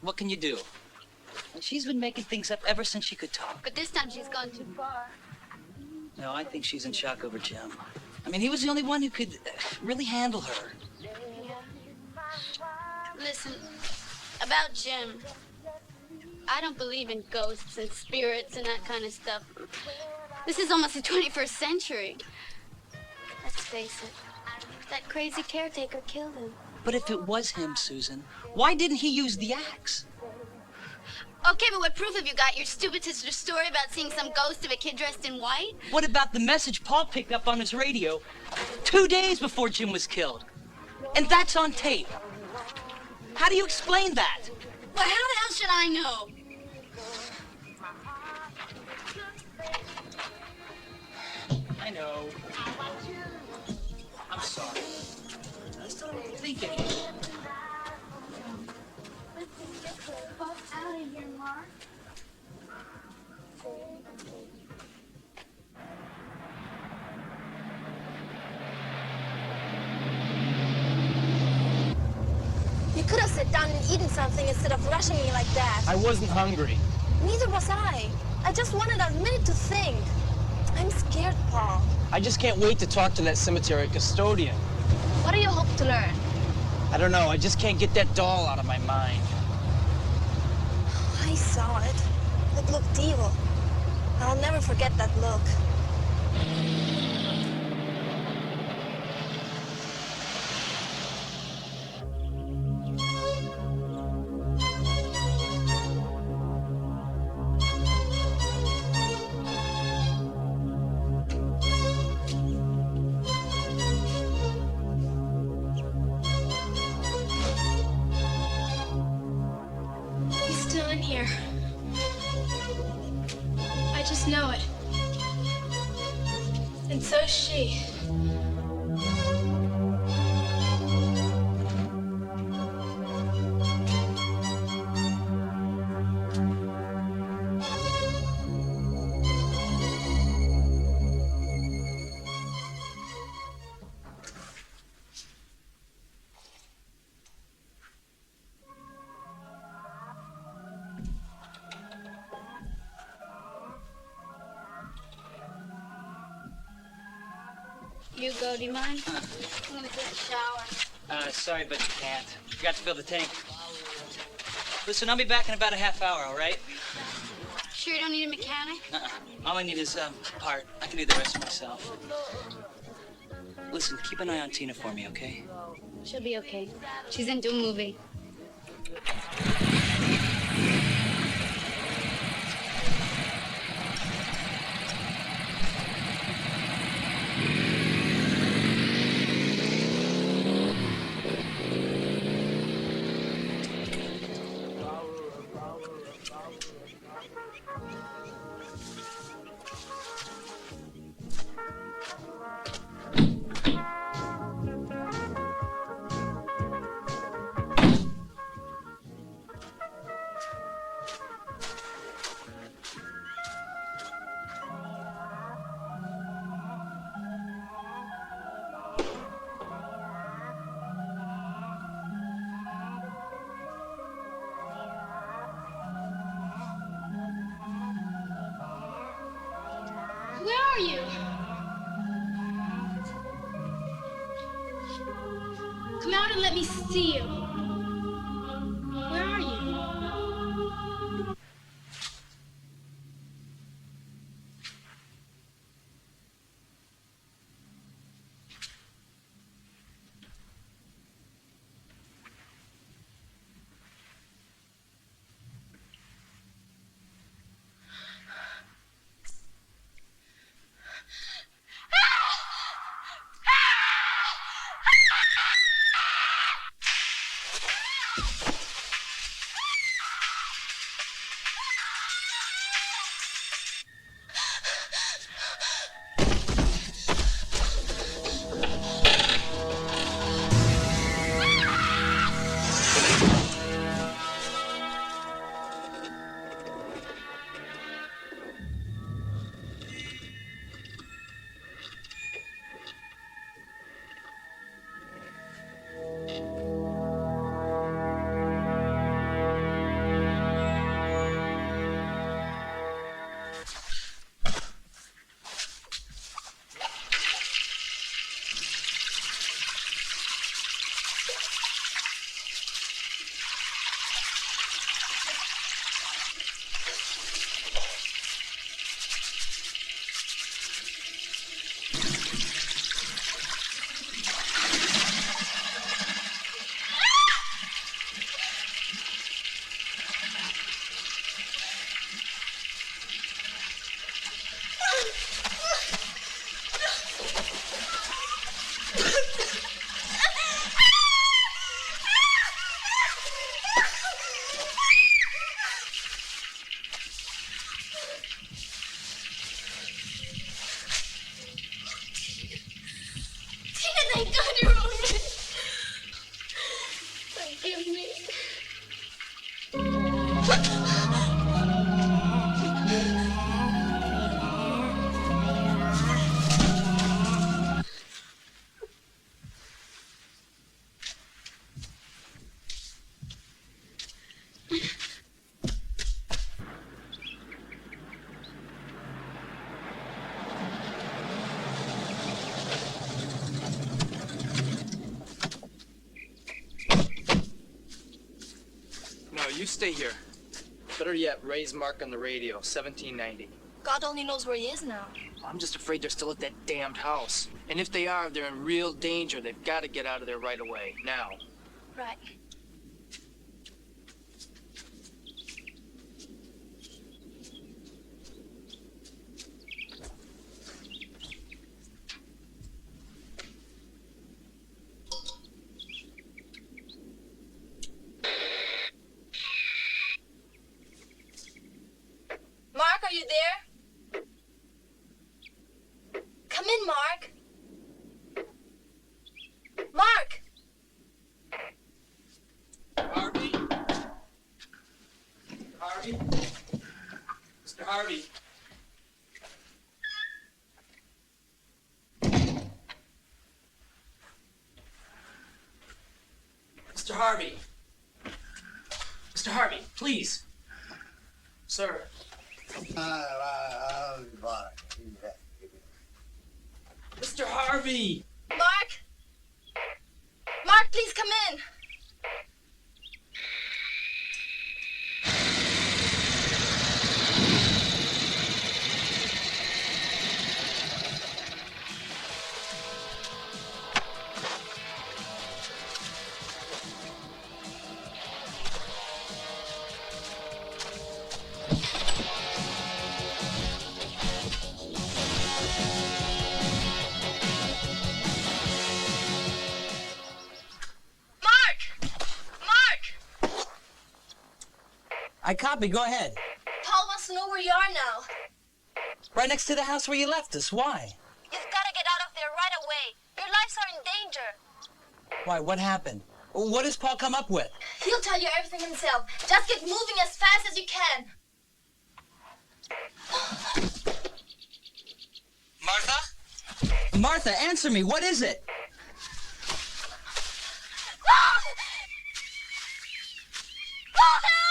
What can you do? She's been making things up ever since she could talk. But this time she's gone too far. No, I think she's in shock over Jim. I mean, he was the only one who could really handle her. Listen, about Jim, I don't believe in ghosts and spirits and that kind of stuff. This is almost the 21st century. Let's face it, that crazy caretaker killed him. But if it was him, Susan, why didn't he use the axe? Okay, but what proof have you got? Your stupid sister's story about seeing some ghost of a kid dressed in white? What about the message Paul picked up on his radio 2 days before Jim was killed? And that's on tape. How do you explain that? Well, how the hell should I know? I know. I'm sorry. I still don't think it. Out of here, Mark. You could have sat down and eaten something instead of rushing me like that. I wasn't hungry. Neither was I. I just wanted a minute to think. I'm scared, Paul. I just can't wait to talk to that cemetery custodian. What do you hope to learn? I don't know. I just can't get that doll out of my mind. I saw it. It looked evil. I'll never forget that look. know it. And so's she. You go, do you mind? I'm gonna take a shower. Sorry, but you can't. Forgot to fill the tank. Listen, I'll be back in about a half hour, all right? Sure you don't need a mechanic? All I need is a part. I can do the rest myself. Listen, keep an eye on Tina for me, okay? She'll be okay. She's into a movie. Where are you? Come out and let me see you. Where are you? Thank God you're all right. Forgive me. You stay here. Better yet, Ray's mark on the radio, 1790. God only knows where he is now. I'm just afraid they're still at that damned house. And if they are, they're in real danger. They've got to get out of there right away, now. Right. Mark, are you there? Mark. Mark! Harvey? Harvey? Mr. Harvey? Mr. Harvey? Mr. Harvey, please. Sir. Mr. Harvey! Mark! Mark, please come in. I copy. Go ahead. Paul wants to know where you are now. Right next to the house where you left us. Why? You've got to get out of there right away. Your lives are in danger. Why? What happened? What does Paul come up with? He'll tell you everything himself. Just get moving as fast as you can. Martha? Martha, answer me. What is it? Oh, help!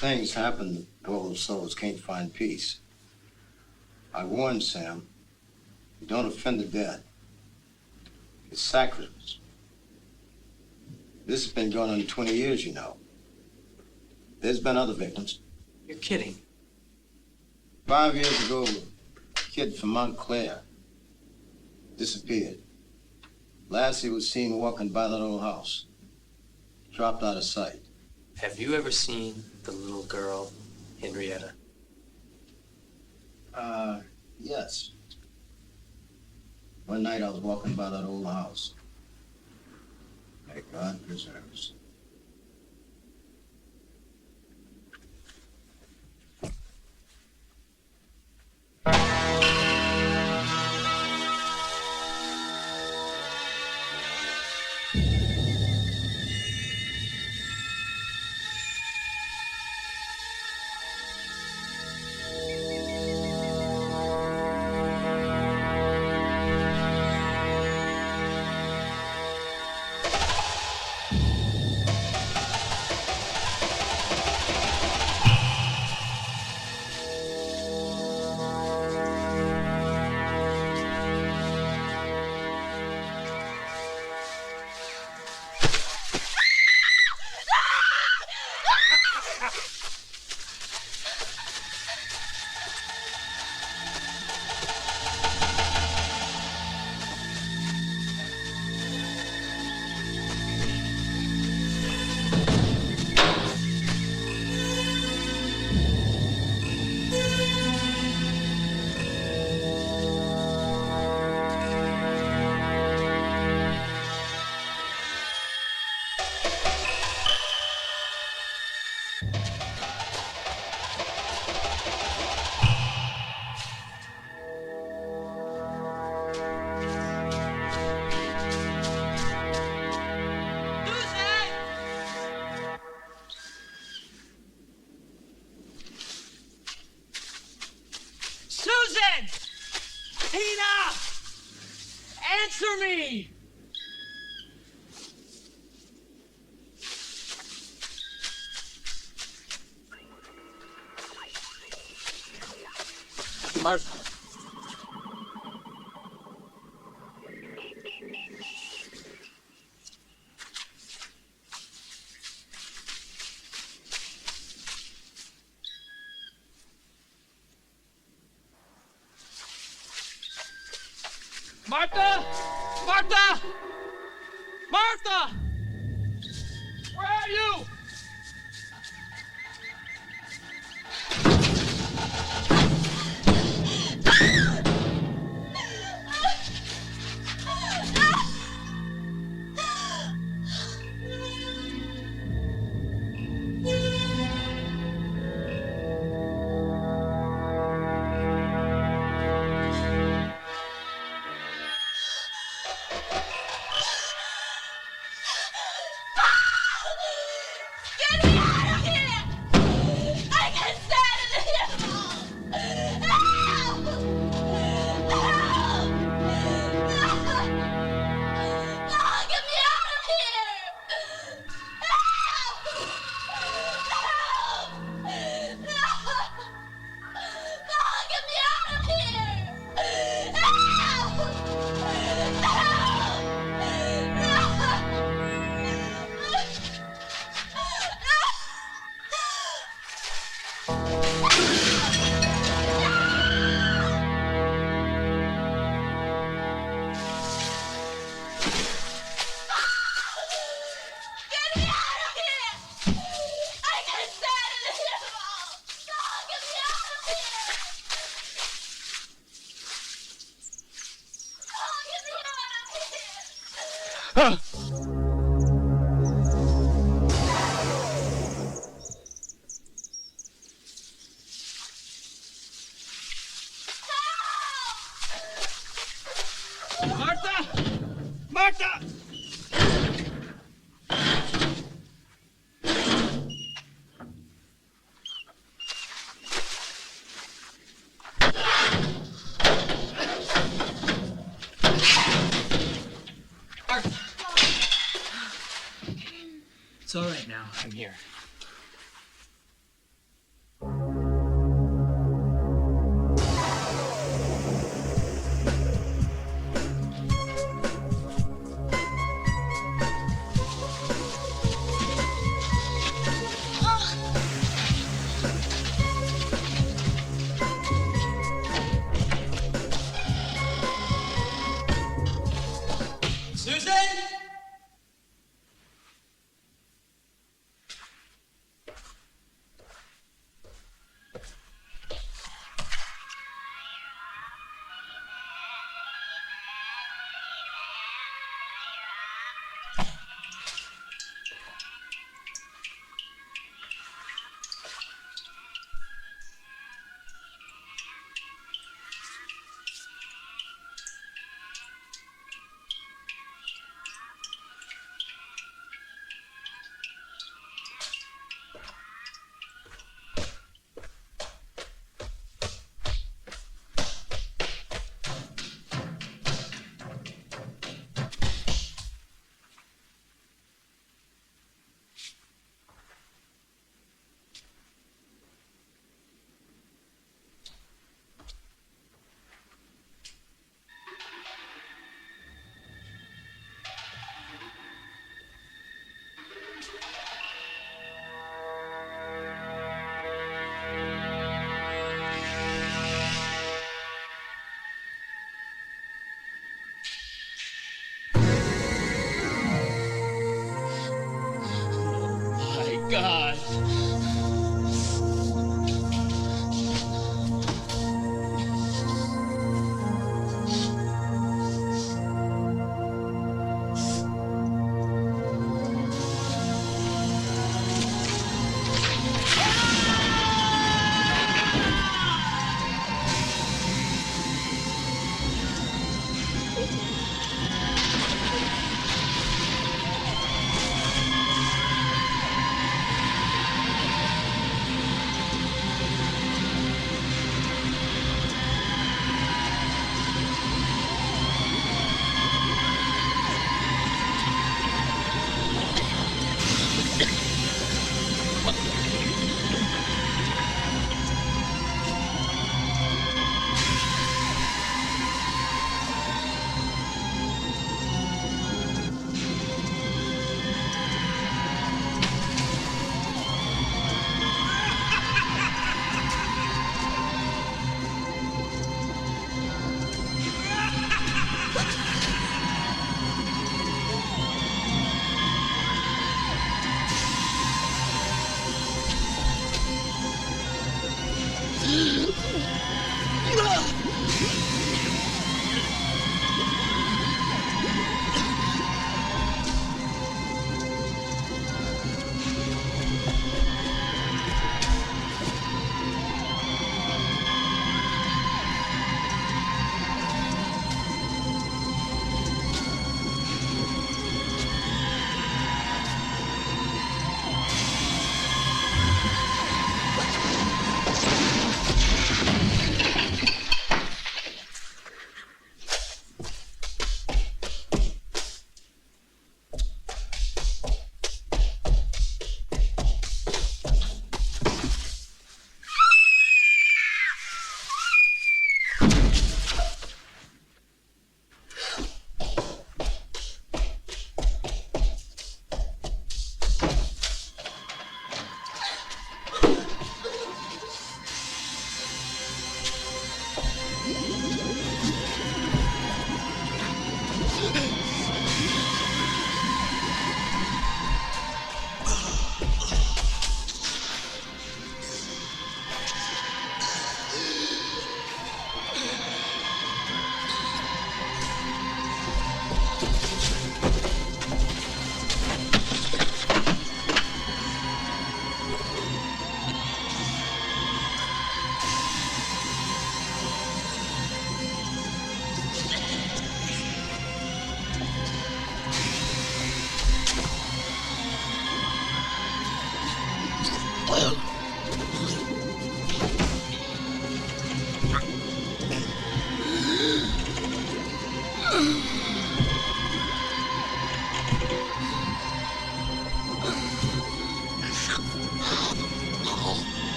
Things happen to all those souls can't find peace. I warned Sam, you don't offend the dead. It's sacrilegious. This has been going on 20 years, you know. There's been other victims. You're kidding. 5 years ago, a kid from Montclair disappeared. Last he was seen walking by that old house. Dropped out of sight. Have you ever seen the little girl, Henrietta? Yes. One night I was walking by that old house. May God preserve us. Susan! Tina! Answer me! Martha. Martha! Martha! Martha! Where are you? Martha! Martha! It's all right now. I'm here.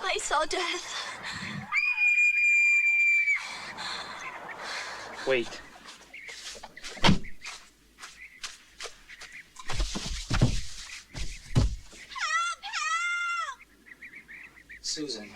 I saw death. Wait. Susan.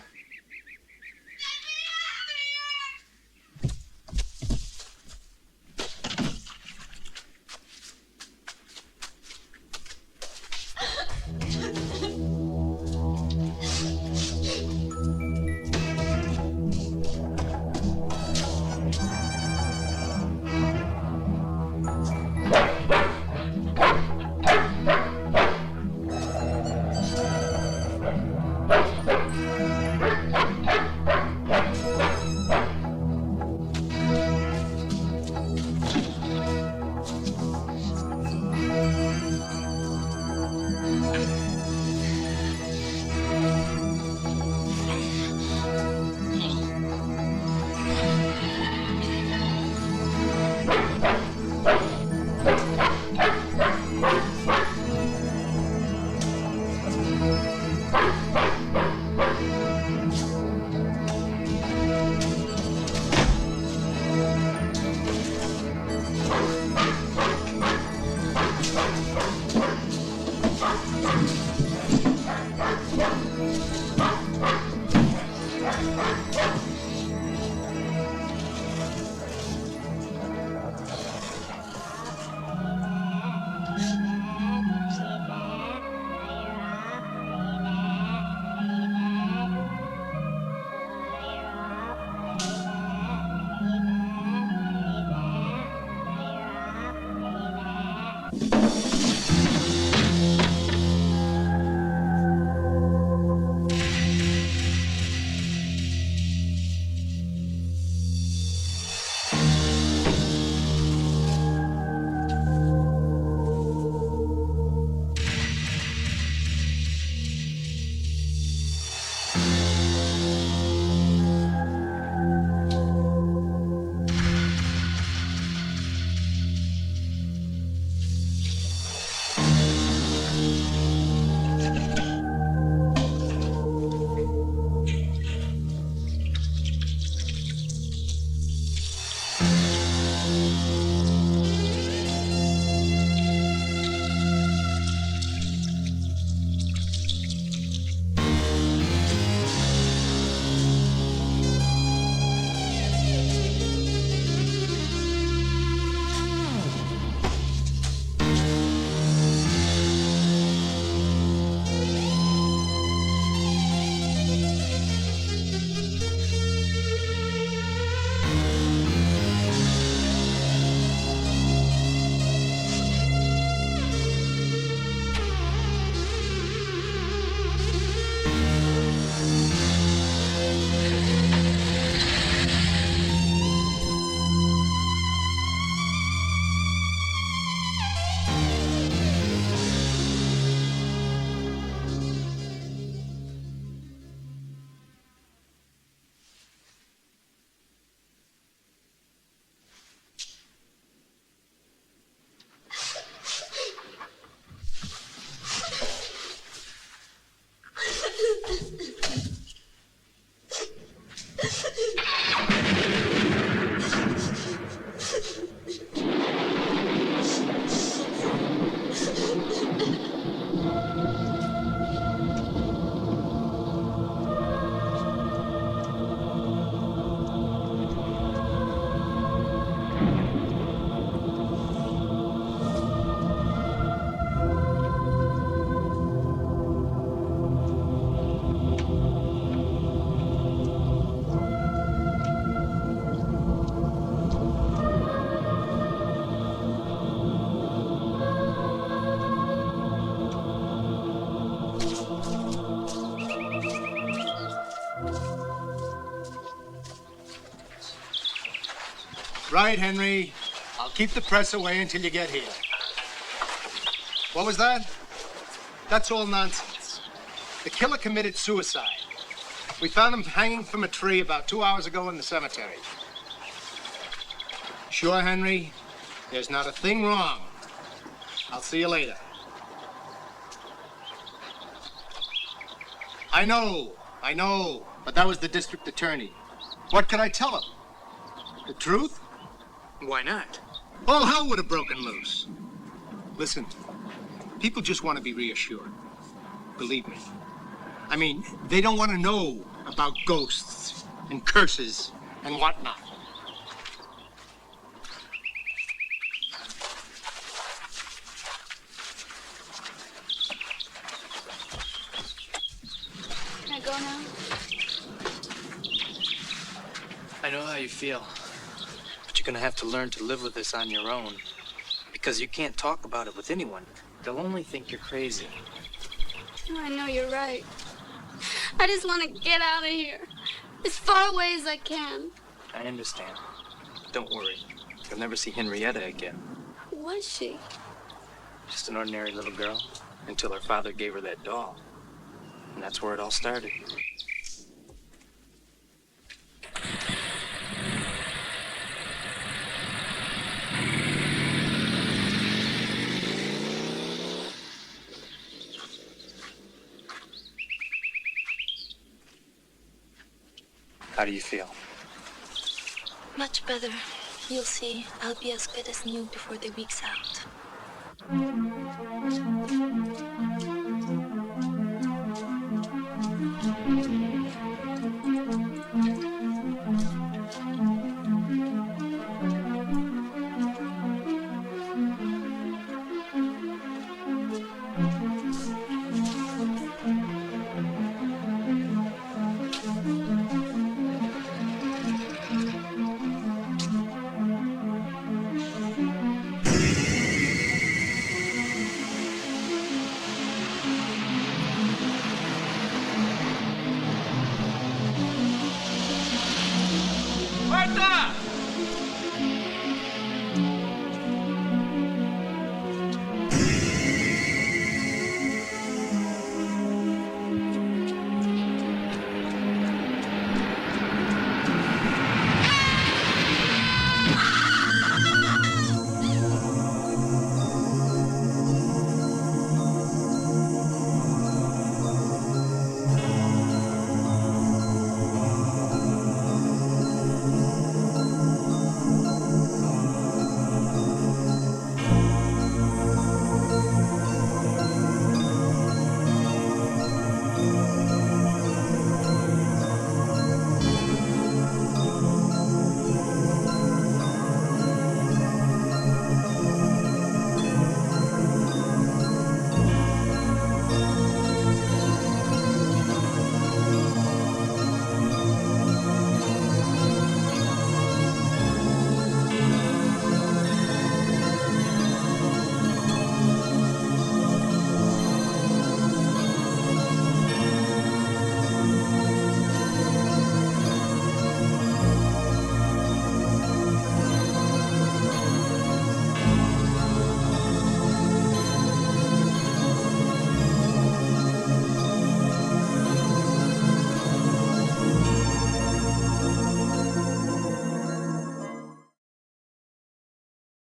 Right, Henry. I'll keep the press away until you get here. What was that? That's all nonsense. The killer committed suicide. We found him hanging from a tree about 2 hours ago in the cemetery. Sure, Henry? There's not a thing wrong. I'll see you later. I know, but that was the district attorney. What could I tell him? The truth? Why not? All hell would have broken loose. Listen, people just want to be reassured. Believe me. I mean, they don't want to know about ghosts and curses and whatnot. Can I go now? I know how you feel, but you're gonna have to learn to live with this on your own, because you can't talk about it with anyone. They'll only think you're crazy. I know you're right. I just want to get out of here. As far away as I can. I understand. Don't worry. You'll never see Henrietta again. Who was she? Just an ordinary little girl, until her father gave her that doll. And that's where it all started. How do you feel? Much better. You'll see, I'll be as good as new before the week's out.